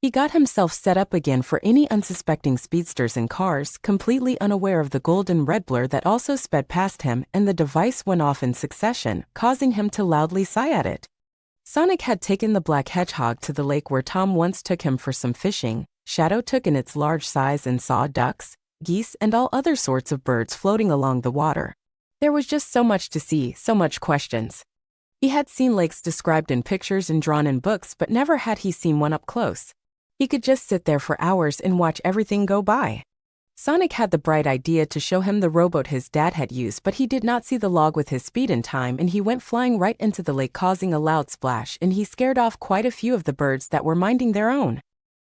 He got himself set up again for any unsuspecting speedsters and cars, completely unaware of the golden red blur that also sped past him, and the device went off in succession, causing him to loudly sigh at it. Sonic had taken the black hedgehog to the lake where Tom once took him for some fishing. Shadow took in its large size and saw ducks, geese, and all other sorts of birds floating along the water. There was just so much to see, so much questions. He had seen lakes described in pictures and drawn in books, but never had he seen one up close. He could just sit there for hours and watch everything go by. Sonic had the bright idea to show him the rowboat his dad had used, but he did not see the log with his speed in time, and he went flying right into the lake, causing a loud splash, and he scared off quite a few of the birds that were minding their own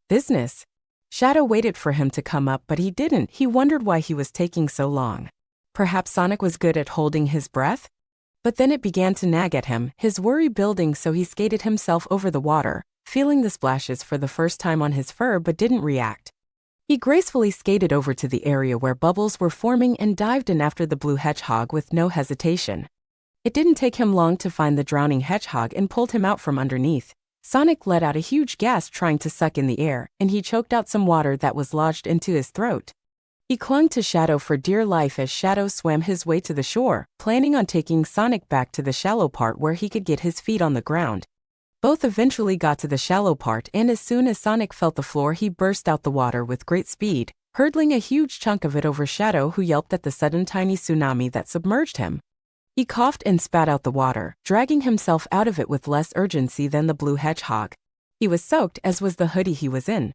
business. Shadow waited for him to come up, but he didn't. He wondered why he was taking so long. Perhaps Sonic was good at holding his breath? But then it began to nag at him, his worry building, so he skated himself over the water, feeling the splashes for the first time on his fur, but didn't react. He gracefully skated over to the area where bubbles were forming and dived in after the blue hedgehog with no hesitation. It didn't take him long to find the drowning hedgehog and pulled him out from underneath. Sonic let out a huge gasp trying to suck in the air, and he choked out some water that was lodged into his throat. He clung to Shadow for dear life as Shadow swam his way to the shore, planning on taking Sonic back to the shallow part where he could get his feet on the ground. Both eventually got to the shallow part, and as soon as Sonic felt the floor, he burst out the water with great speed, hurtling a huge chunk of it over Shadow, who yelped at the sudden tiny tsunami that submerged him. He coughed and spat out the water, dragging himself out of it with less urgency than the blue hedgehog. He was soaked, as was the hoodie he was in.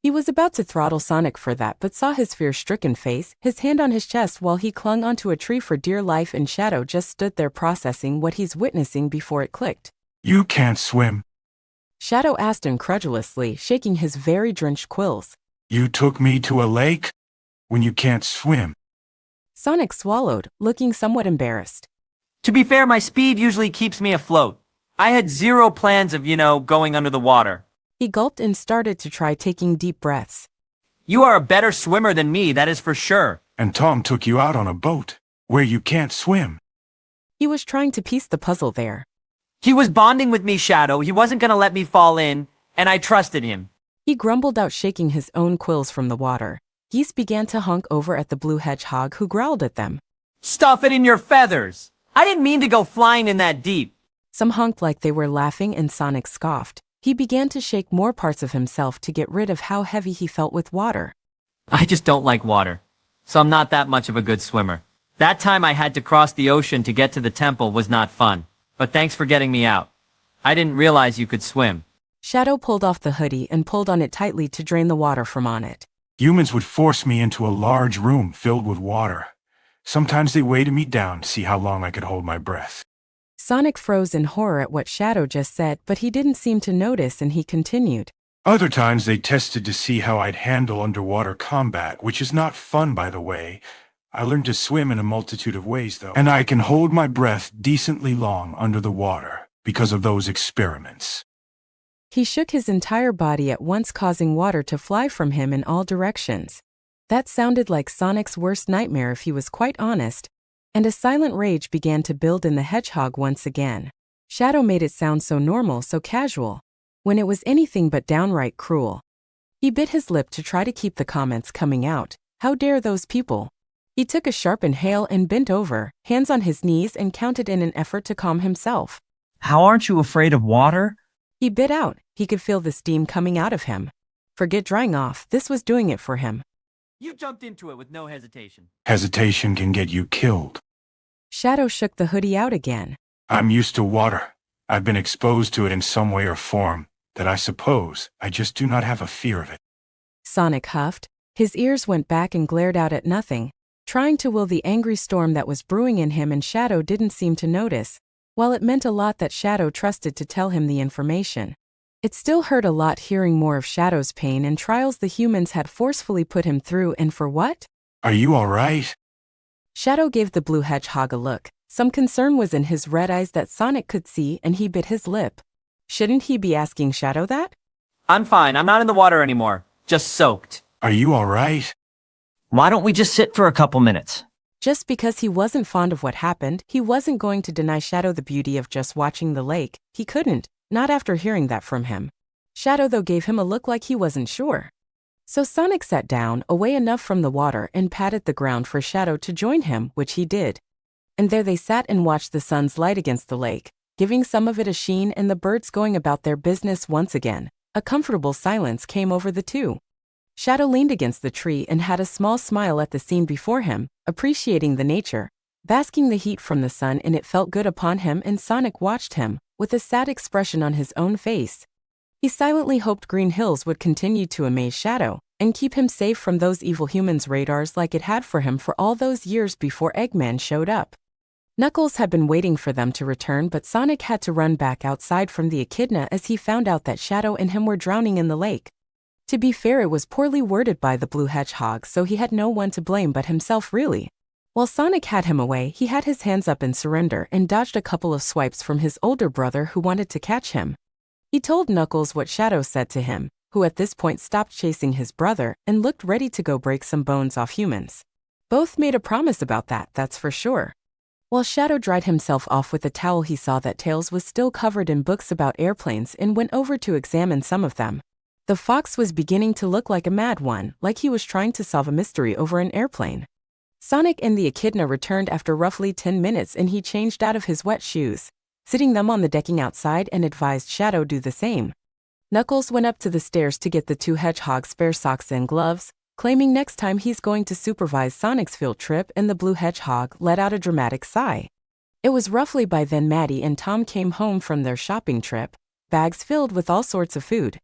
He was about to throttle Sonic for that, but saw his fear-stricken face, his hand on his chest while he clung onto a tree for dear life, and Shadow just stood there processing what he's witnessing before it clicked. You can't swim. Shadow asked incredulously, shaking his very drenched quills. You took me to a lake when you can't swim. Sonic swallowed, looking somewhat embarrassed. To be fair, my speed usually keeps me afloat. I had zero plans of, going under the water. He gulped and started to try taking deep breaths. You are a better swimmer than me, that is for sure. And Tom took you out on a boat where you can't swim. He was trying to piece the puzzle there. He was bonding with me, Shadow. He wasn't gonna let me fall in, and I trusted him. He grumbled out, shaking his own quills from the water. Geese began to honk over at the blue hedgehog, who growled at them. Stuff it in your feathers! I didn't mean to go flying in that deep. Some honked like they were laughing, and Sonic scoffed. He began to shake more parts of himself to get rid of how heavy he felt with water. I just don't like water, so I'm not that much of a good swimmer. That time I had to cross the ocean to get to the temple was not fun. But thanks for getting me out. I didn't realize you could swim. Shadow pulled off the hoodie and pulled on it tightly to drain the water from on it. Humans would force me into a large room filled with water. Sometimes they weighted me down to see how long I could hold my breath. Sonic froze in horror at what Shadow just said, but he didn't seem to notice, and he continued. Other times they tested to see how I'd handle underwater combat, which is not fun, by the way. I learned to swim in a multitude of ways, though, and I can hold my breath decently long under the water because of those experiments. He shook his entire body at once, causing water to fly from him in all directions. That sounded like Sonic's worst nightmare, if he was quite honest, and a silent rage began to build in the hedgehog once again. Shadow made it sound so normal, so casual, when it was anything but downright cruel. He bit his lip to try to keep the comments coming out. How dare those people? He took a sharp inhale and bent over, hands on his knees, and counted in an effort to calm himself. How aren't you afraid of water? He bit out. He could feel the steam coming out of him. Forget drying off, this was doing it for him. You jumped into it with no hesitation. Hesitation can get you killed. Shadow shook the hoodie out again. I'm used to water. I've been exposed to it in some way or form, that I suppose I just do not have a fear of it. Sonic huffed. His ears went back and glared out at nothing, trying to will the angry storm that was brewing in him, and Shadow didn't seem to notice. While it meant a lot that Shadow trusted to tell him the information, it still hurt a lot hearing more of Shadow's pain and trials the humans had forcefully put him through, and for what? Are you all right? Shadow gave the blue hedgehog a look. Some concern was in his red eyes that Sonic could see, and he bit his lip. Shouldn't he be asking Shadow that? I'm fine. I'm not in the water anymore. Just soaked. Are you all right? Why don't we just sit for a couple minutes? Just because he wasn't fond of what happened, he wasn't going to deny Shadow the beauty of just watching the lake. He couldn't, not after hearing that from him. Shadow, though, gave him a look like he wasn't sure. So Sonic sat down, away enough from the water, and patted the ground for Shadow to join him, which he did. And there they sat and watched the sun's light against the lake, giving some of it a sheen, and the birds going about their business once again. A comfortable silence came over the two. Shadow leaned against the tree and had a small smile at the scene before him, appreciating the nature, basking the heat from the sun, and it felt good upon him, and Sonic watched him, with a sad expression on his own face. He silently hoped Green Hills would continue to amaze Shadow, and keep him safe from those evil humans' radars like it had for him for all those years before Eggman showed up. Knuckles had been waiting for them to return, but Sonic had to run back outside from the echidna as he found out that Shadow and him were drowning in the lake. To be fair, it was poorly worded by the blue hedgehog, so he had no one to blame but himself, really. While Sonic had him away, he had his hands up in surrender and dodged a couple of swipes from his older brother who wanted to catch him. He told Knuckles what Shadow said to him, who at this point stopped chasing his brother and looked ready to go break some bones off humans. Both made a promise about that, that's for sure. While Shadow dried himself off with a towel, he saw that Tails was still covered in books about airplanes and went over to examine some of them. The fox was beginning to look like a mad one, like he was trying to solve a mystery over an airplane. Sonic and the echidna returned after roughly 10 minutes, and he changed out of his wet shoes, sitting them on the decking outside, and advised Shadow do the same. Knuckles went up to the stairs to get the two hedgehogs spare socks and gloves, claiming next time he's going to supervise Sonic's field trip, and the blue hedgehog let out a dramatic sigh. It was roughly by then Maddie and Tom came home from their shopping trip, bags filled with all sorts of food.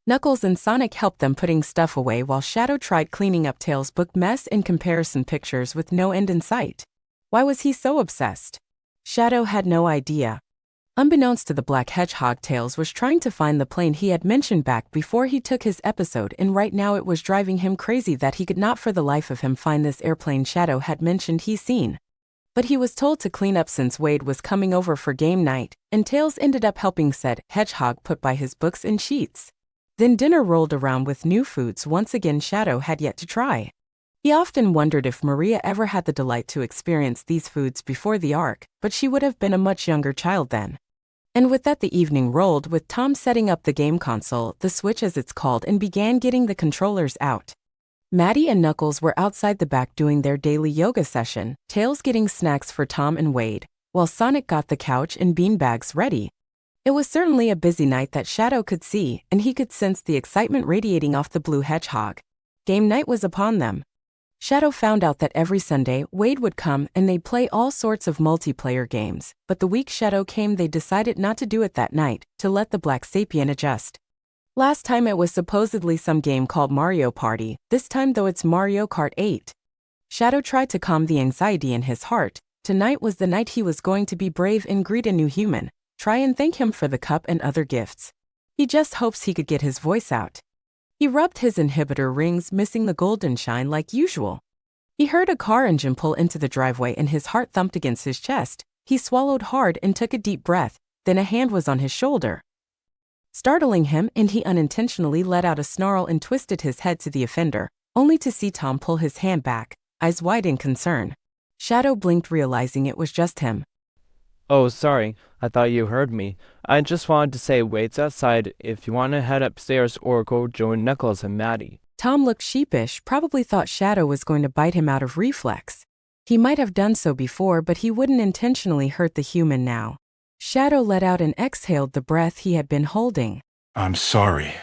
Knuckles and Sonic helped them putting stuff away while Shadow tried cleaning up Tails' book mess and comparison pictures with no end in sight. Why was he so obsessed? Shadow had no idea. Unbeknownst to the black hedgehog, Tails was trying to find the plane he had mentioned back before he took his episode, and right now it was driving him crazy that he could not for the life of him find this airplane Shadow had mentioned he seen. But he was told to clean up since Wade was coming over for game night, and Tails ended up helping said hedgehog put by his books and sheets. Then dinner rolled around with new foods once again Shadow had yet to try. He often wondered if Maria ever had the delight to experience these foods before the arc, but she would have been a much younger child then. And with that the evening rolled, with Tom setting up the game console, the Switch as it's called, and began getting the controllers out. Maddie and Knuckles were outside the back doing their daily yoga session, Tails getting snacks for Tom and Wade, while Sonic got the couch and beanbags ready. It was certainly a busy night that Shadow could see, and he could sense the excitement radiating off the blue hedgehog. Game night was upon them. Shadow found out that every Sunday, Wade would come and they'd play all sorts of multiplayer games, but the week Shadow came they decided not to do it that night, to let the Black Sapien adjust. Last time it was supposedly some game called Mario Party, this time though it's Mario Kart 8. Shadow tried to calm the anxiety in his heart. Tonight was the night he was going to be brave and greet a new human, try and thank him for the cup and other gifts. He just hopes he could get his voice out. He rubbed his inhibitor rings, missing the golden shine like usual. He heard a car engine pull into the driveway and his heart thumped against his chest. He swallowed hard and took a deep breath, then a hand was on his shoulder, startling him, and he unintentionally let out a snarl and twisted his head to the offender, only to see Tom pull his hand back, eyes wide in concern. Shadow blinked, realizing it was just him. Oh, sorry. I thought you heard me. I just wanted to say Wade's outside if you want to head upstairs or go join Knuckles and Maddie. Tom looked sheepish, probably thought Shadow was going to bite him out of reflex. He might have done so before, but he wouldn't intentionally hurt the human now. Shadow let out and exhaled the breath he had been holding. I'm sorry.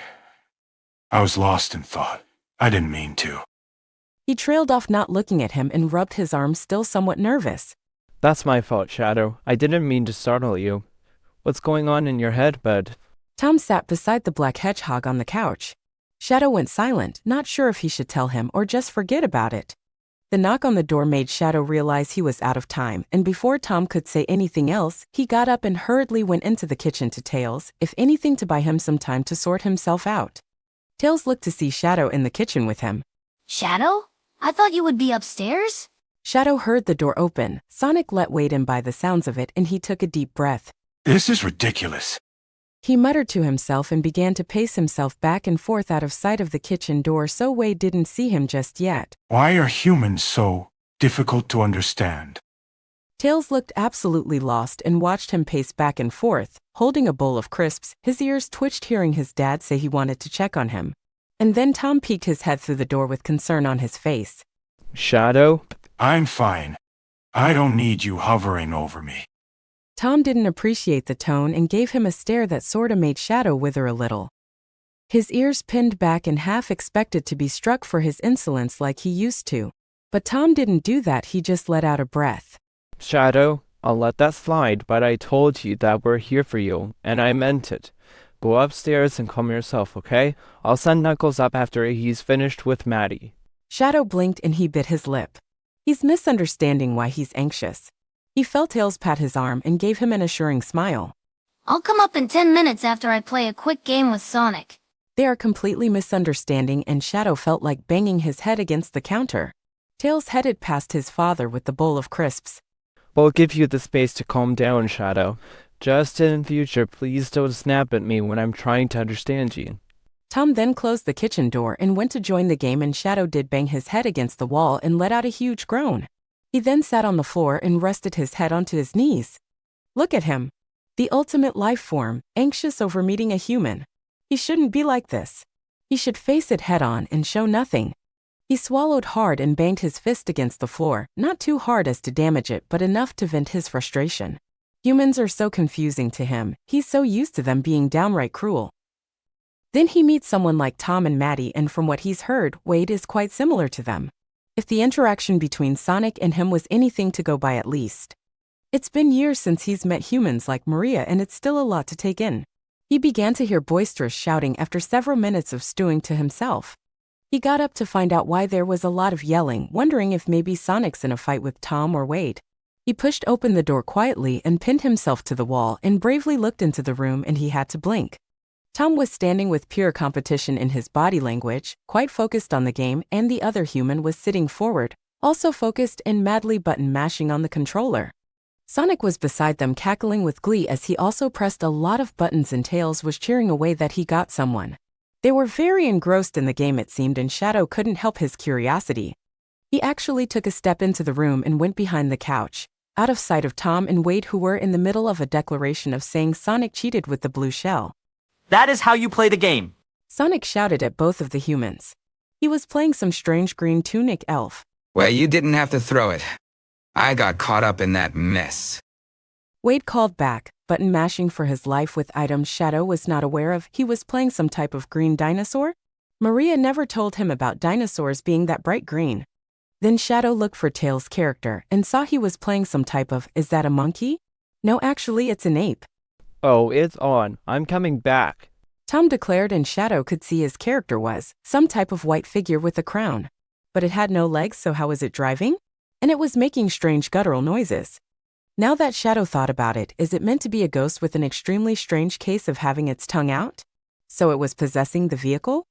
I was lost in thought. I didn't mean to. He trailed off, not looking at him, and rubbed his arm, still somewhat nervous. That's my fault, Shadow. I didn't mean to startle you. What's going on in your head, bud? Tom sat beside the black hedgehog on the couch. Shadow went silent, not sure if he should tell him or just forget about it. The knock on the door made Shadow realize he was out of time, and before Tom could say anything else, he got up and hurriedly went into the kitchen to Tails, if anything to buy him some time to sort himself out. Tails looked to see Shadow in the kitchen with him. Shadow? I thought you would be upstairs? Shadow heard the door open. Sonic let Wade in by the sounds of it, and he took a deep breath. This is ridiculous. He muttered to himself and began to pace himself back and forth out of sight of the kitchen door so Wade didn't see him just yet. Why are humans so difficult to understand? Tails looked absolutely lost and watched him pace back and forth, holding a bowl of crisps. His ears twitched hearing his dad say he wanted to check on him. And then Tom peeked his head through the door with concern on his face. Shadow? I'm fine. I don't need you hovering over me. Tom didn't appreciate the tone and gave him a stare that sorta made Shadow wither a little. His ears pinned back and half expected to be struck for his insolence like he used to. But Tom didn't do that, he just let out a breath. Shadow, I'll let that slide, but I told you that we're here for you, and I meant it. Go upstairs and calm yourself, okay? I'll send Knuckles up after he's finished with Maddie. Shadow blinked and he bit his lip. He's misunderstanding why he's anxious. He felt Tails pat his arm and gave him an assuring smile. I'll come up in 10 minutes after I play a quick game with Sonic. They are completely misunderstanding, and Shadow felt like banging his head against the counter. Tails headed past his father with the bowl of crisps. We'll give you the space to calm down, Shadow. Just in future, please don't snap at me when I'm trying to understand you. Tom then closed the kitchen door and went to join the game, and Shadow did bang his head against the wall and let out a huge groan. He then sat on the floor and rested his head onto his knees. Look at him. The ultimate life form, anxious over meeting a human. He shouldn't be like this. He should face it head on and show nothing. He swallowed hard and banged his fist against the floor, not too hard as to damage it, but enough to vent his frustration. Humans are so confusing to him. He's so used to them being downright cruel. Then he meets someone like Tom and Maddie, and from what he's heard, Wade is quite similar to them. If the interaction between Sonic and him was anything to go by, at least. It's been years since he's met humans like Maria, and it's still a lot to take in. He began to hear boisterous shouting after several minutes of stewing to himself. He got up to find out why there was a lot of yelling, wondering if maybe Sonic's in a fight with Tom or Wade. He pushed open the door quietly and pinned himself to the wall and bravely looked into the room, and he had to blink. Tom was standing with pure competition in his body language, quite focused on the game, and the other human was sitting forward, also focused and madly button mashing on the controller. Sonic was beside them, cackling with glee as he also pressed a lot of buttons, and Tails was cheering away that he got someone. They were very engrossed in the game, it seemed, and Shadow couldn't help his curiosity. He actually took a step into the room and went behind the couch, out of sight of Tom and Wade, who were in the middle of a declaration of saying Sonic cheated with the blue shell. That is how you play the game. Sonic shouted at both of the humans. He was playing some strange green tunic elf. Well, you didn't have to throw it. I got caught up in that mess. Wade called back, button mashing for his life with items Shadow was not aware of. He was playing some type of green dinosaur? Maria never told him about dinosaurs being that bright green. Then Shadow looked for Tails' character and saw he was playing some type of, is that a monkey? No, actually it's an ape. Oh, it's on. I'm coming back. Tom declared, and Shadow could see his character was some type of white figure with a crown. But it had no legs, so how was it driving? And it was making strange guttural noises. Now that Shadow thought about it, is it meant to be a ghost with an extremely strange case of having its tongue out? So it was possessing the vehicle?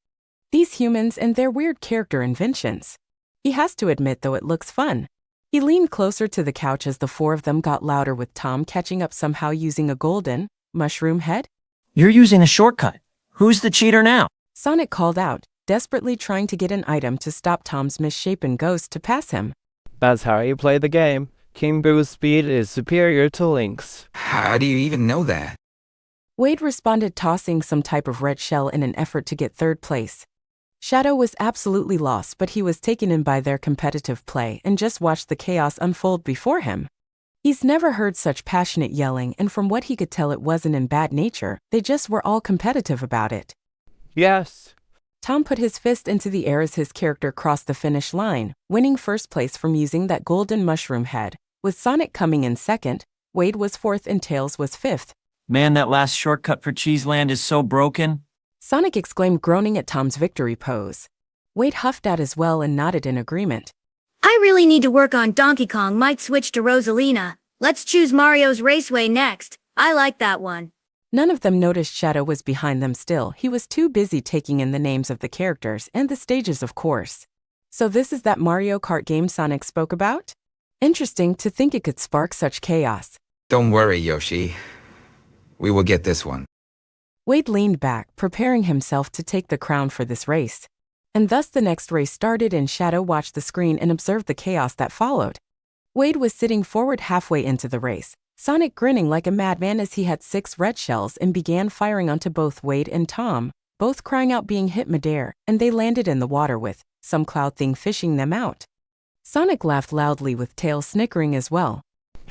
These humans and their weird character inventions. He has to admit, though, it looks fun. He leaned closer to the couch as the four of them got louder, with Tom catching up somehow using a golden mushroom head. You're using a shortcut. Who's the cheater now? Sonic called out, desperately trying to get an item to stop Tom's misshapen ghost to pass him. That's how you play the game. King Boo's speed is superior to Link's. How do you even know that? Wade responded, tossing some type of red shell in an effort to get third place. Shadow was absolutely lost, but he was taken in by their competitive play and just watched the chaos unfold before him. He's never heard such passionate yelling, and from what he could tell, it wasn't in bad nature, they just were all competitive about it. Yes. Tom put his fist into the air as his character crossed the finish line, winning first place from using that golden mushroom head. With Sonic coming in second, Wade was fourth and Tails was fifth. Man, that last shortcut for Cheeseland is so broken. Sonic exclaimed, groaning at Tom's victory pose. Wade huffed out as well and nodded in agreement. I really need to work on Donkey Kong. Might switch to Rosalina. Let's choose Mario's Raceway next. I like that one. None of them noticed Shadow was behind them still. He was too busy taking in the names of the characters and the stages, of course. So this is that Mario Kart game Sonic spoke about? Interesting to think it could spark such chaos. Don't worry, Yoshi. We will get this one. Wade leaned back, preparing himself to take the crown for this race. And thus the next race started, and Shadow watched the screen and observed the chaos that followed. Wade was sitting forward halfway into the race, Sonic grinning like a madman as he had 6 red shells and began firing onto both Wade and Tom, both crying out, being hit midair, and they landed in the water with some cloud thing fishing them out. Sonic laughed loudly, with Tails snickering as well.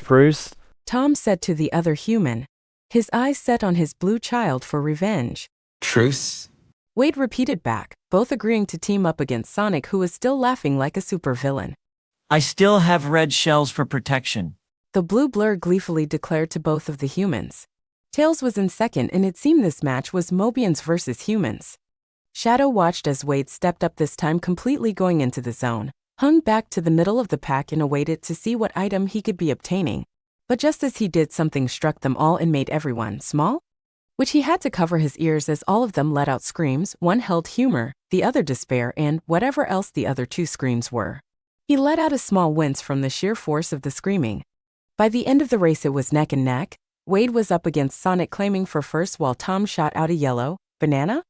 Bruce? Tom said to the other human, his eyes set on his blue child for revenge. Truce? Wade repeated back, both agreeing to team up against Sonic, who was still laughing like a supervillain. I still have red shells for protection. The blue blur gleefully declared to both of the humans. Tails was in second, and it seemed this match was Mobians versus humans. Shadow watched as Wade stepped up, this time completely going into the zone, hung back to the middle of the pack and awaited to see what item he could be obtaining. But just as he did, something struck them all and made everyone small, which he had to cover his ears as all of them let out screams. One held humor, the other despair, and whatever else the other 2 screams were. He let out a small wince from the sheer force of the screaming. By the end of the race it was neck and neck. Wade was up against Sonic, claiming for first, while Tom shot out a yellow banana.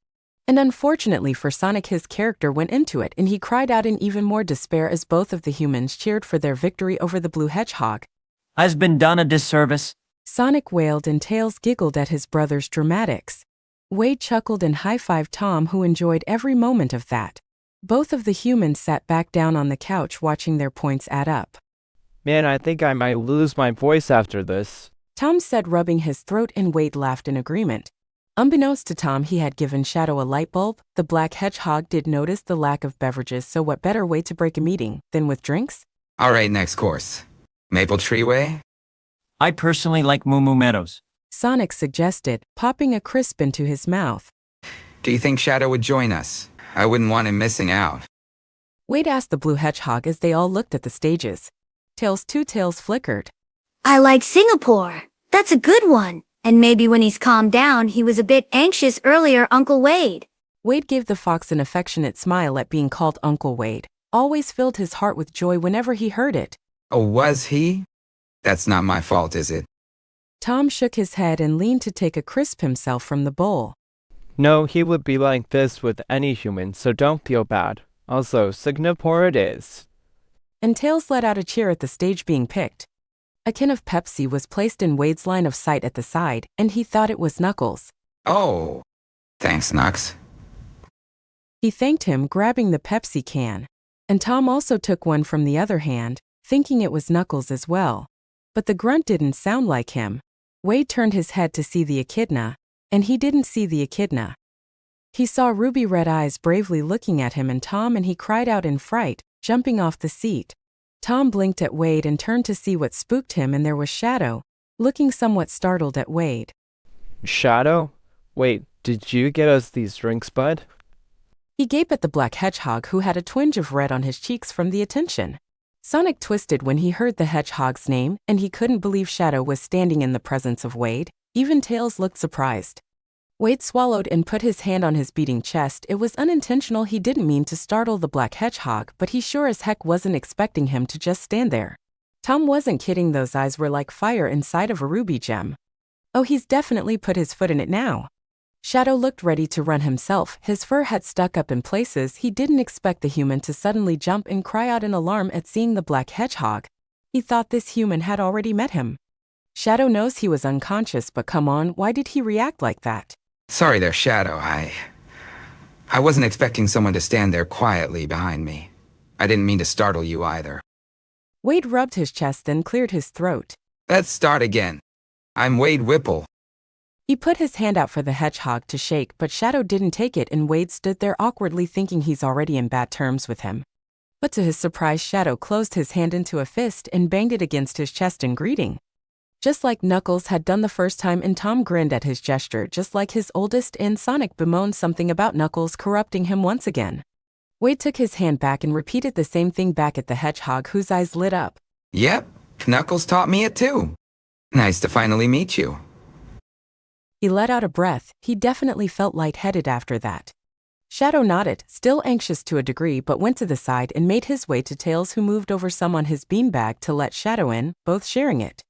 And unfortunately for Sonic, his character went into it and he cried out in even more despair as both of the humans cheered for their victory over the blue hedgehog. Has been done a disservice. Sonic wailed, and Tails giggled at his brother's dramatics. Wade chuckled and high-fived Tom, who enjoyed every moment of that. Both of the humans sat back down on the couch, watching their points add up. Man, I think I might lose my voice after this. Tom said, rubbing his throat, and Wade laughed in agreement. Unbeknownst to Tom, he had given Shadow a light bulb. The black hedgehog did notice the lack of beverages, so what better way to break a meeting than with drinks? All right, next course. Maple Tree Way? I personally like Moo Moo Meadows. Sonic suggested, popping a crisp into his mouth. Do you think Shadow would join us? I wouldn't want him missing out. Wade asked the blue hedgehog as they all looked at the stages. Tails' 2 tails flickered. I like Singapore. That's a good one. And maybe when he's calmed down, he was a bit anxious earlier, Uncle Wade. Wade gave the fox an affectionate smile at being called Uncle Wade. Always filled his heart with joy whenever he heard it. Oh, was he? That's not my fault, is it? Tom shook his head and leaned to take a crisp himself from the bowl. No, he would be like this with any human, so don't feel bad. Also, Singapore it is. And Tails let out a cheer at the stage being picked. A can of Pepsi was placed in Wade's line of sight at the side, and he thought it was Knuckles. Oh, thanks, Knux. He thanked him, grabbing the Pepsi can. And Tom also took one from the other hand, thinking it was Knuckles as well. But the grunt didn't sound like him. Wade turned his head to see the echidna, and he didn't see the echidna. He saw ruby red eyes bravely looking at him and Tom, and he cried out in fright, jumping off the seat. Tom blinked at Wade and turned to see what spooked him, and there was Shadow, looking somewhat startled at Wade. Shadow? Wait, did you get us these drinks, bud? He gaped at the black hedgehog, who had a twinge of red on his cheeks from the attention. Sonic twisted when he heard the hedgehog's name, and he couldn't believe Shadow was standing in the presence of Wade. Even Tails looked surprised. Wade swallowed and put his hand on his beating chest. It was unintentional, he didn't mean to startle the black hedgehog, but he sure as heck wasn't expecting him to just stand there. Tom wasn't kidding, those eyes were like fire inside of a ruby gem. Oh, he's definitely put his foot in it now. Shadow looked ready to run himself, his fur had stuck up in places. He didn't expect the human to suddenly jump and cry out in alarm at seeing the black hedgehog. He thought this human had already met him. Shadow knows he was unconscious, but come on, why did he react like that? Sorry there, Shadow. I wasn't expecting someone to stand there quietly behind me. I didn't mean to startle you either. Wade rubbed his chest, then cleared his throat. Let's start again. I'm Wade Whipple. He put his hand out for the hedgehog to shake, but Shadow didn't take it, and Wade stood there awkwardly thinking he's already in bad terms with him. But to his surprise, Shadow closed his hand into a fist and banged it against his chest in greeting. Just like Knuckles had done the first time, and Tom grinned at his gesture just like his oldest, and Sonic bemoaned something about Knuckles corrupting him once again. Wade took his hand back and repeated the same thing back at the hedgehog, whose eyes lit up. Yep, Knuckles taught me it too. Nice to finally meet you. He let out a breath. He definitely felt lightheaded after that. Shadow nodded, still anxious to a degree, but went to the side and made his way to Tails, who moved over some on his beanbag to let Shadow in, both sharing it.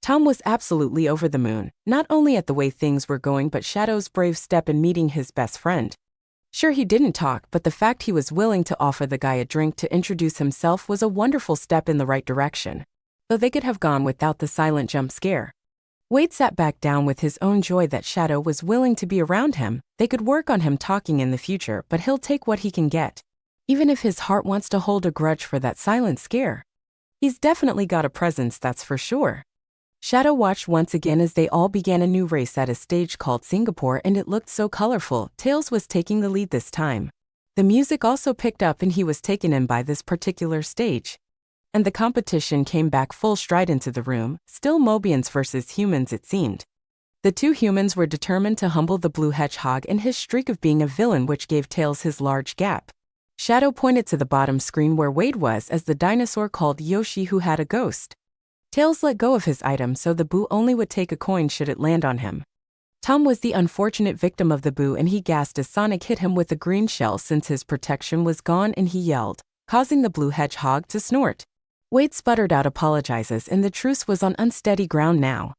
Tom was absolutely over the moon, not only at the way things were going but Shadow's brave step in meeting his best friend. Sure, he didn't talk, but the fact he was willing to offer the guy a drink to introduce himself was a wonderful step in the right direction. Though they could have gone without the silent jump scare. Wade sat back down with his own joy that Shadow was willing to be around him. They could work on him talking in the future, but he'll take what he can get. Even if his heart wants to hold a grudge for that silent scare. He's definitely got a presence, that's for sure. Shadow watched once again as they all began a new race at a stage called Singapore, and it looked so colorful. Tails was taking the lead this time. The music also picked up and he was taken in by this particular stage. And the competition came back full stride into the room, still Mobians versus humans it seemed. The two humans were determined to humble the blue hedgehog and his streak of being a villain, which gave Tails his large gap. Shadow pointed to the bottom screen where Wade was as the dinosaur called Yoshi, who had a ghost. Tails let go of his item so the boo only would take a coin should it land on him. Tom was the unfortunate victim of the boo, and he gasped as Sonic hit him with a green shell since his protection was gone, and he yelled, causing the blue hedgehog to snort. Wade sputtered out apologizes, and the truce was on unsteady ground now.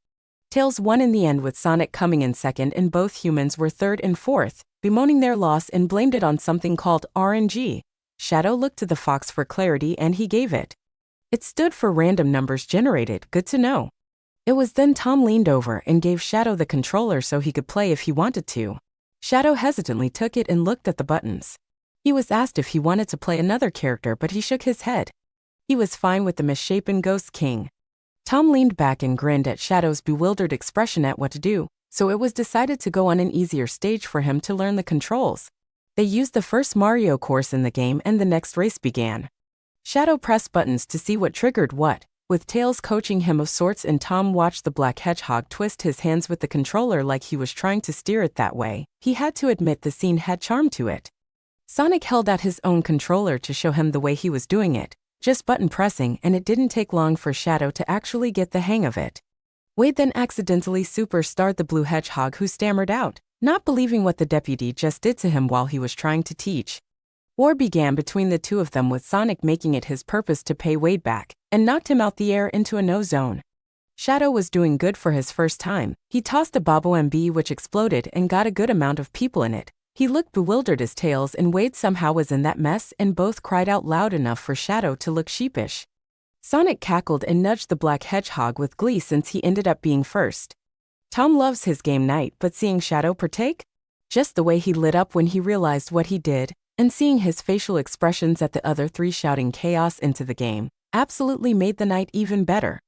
Tails won in the end, with Sonic coming in second, and both humans were third and fourth, bemoaning their loss and blamed it on something called RNG. Shadow looked to the fox for clarity, and he gave it. It stood for random numbers generated, good to know. It was then Tom leaned over and gave Shadow the controller so he could play if he wanted to. Shadow hesitantly took it and looked at the buttons. He was asked if he wanted to play another character, but he shook his head. He was fine with the misshapen Ghost King. Tom leaned back and grinned at Shadow's bewildered expression at what to do, so it was decided to go on an easier stage for him to learn the controls. They used the first Mario course in the game and the next race began. Shadow pressed buttons to see what triggered what, with Tails coaching him of sorts, and Tom watched the black hedgehog twist his hands with the controller like he was trying to steer it that way. He had to admit the scene had charm to it. Sonic held out his own controller to show him the way he was doing it, just button pressing, and it didn't take long for Shadow to actually get the hang of it. Wade then accidentally superstarred the blue hedgehog, who stammered out, not believing what the deputy just did to him while he was trying to teach. War began between the two of them, with Sonic making it his purpose to pay Wade back, and knocked him out the air into a no zone. Shadow was doing good for his first time. He tossed a Bobo MB which exploded and got a good amount of people in it. He looked bewildered as Tails and Wade somehow was in that mess, and both cried out loud enough for Shadow to look sheepish. Sonic cackled and nudged the black hedgehog with glee since he ended up being first. Tom loves his game night, but seeing Shadow partake? Just the way he lit up when he realized what he did, and seeing his facial expressions at the other three shouting chaos into the game, absolutely made the night even better.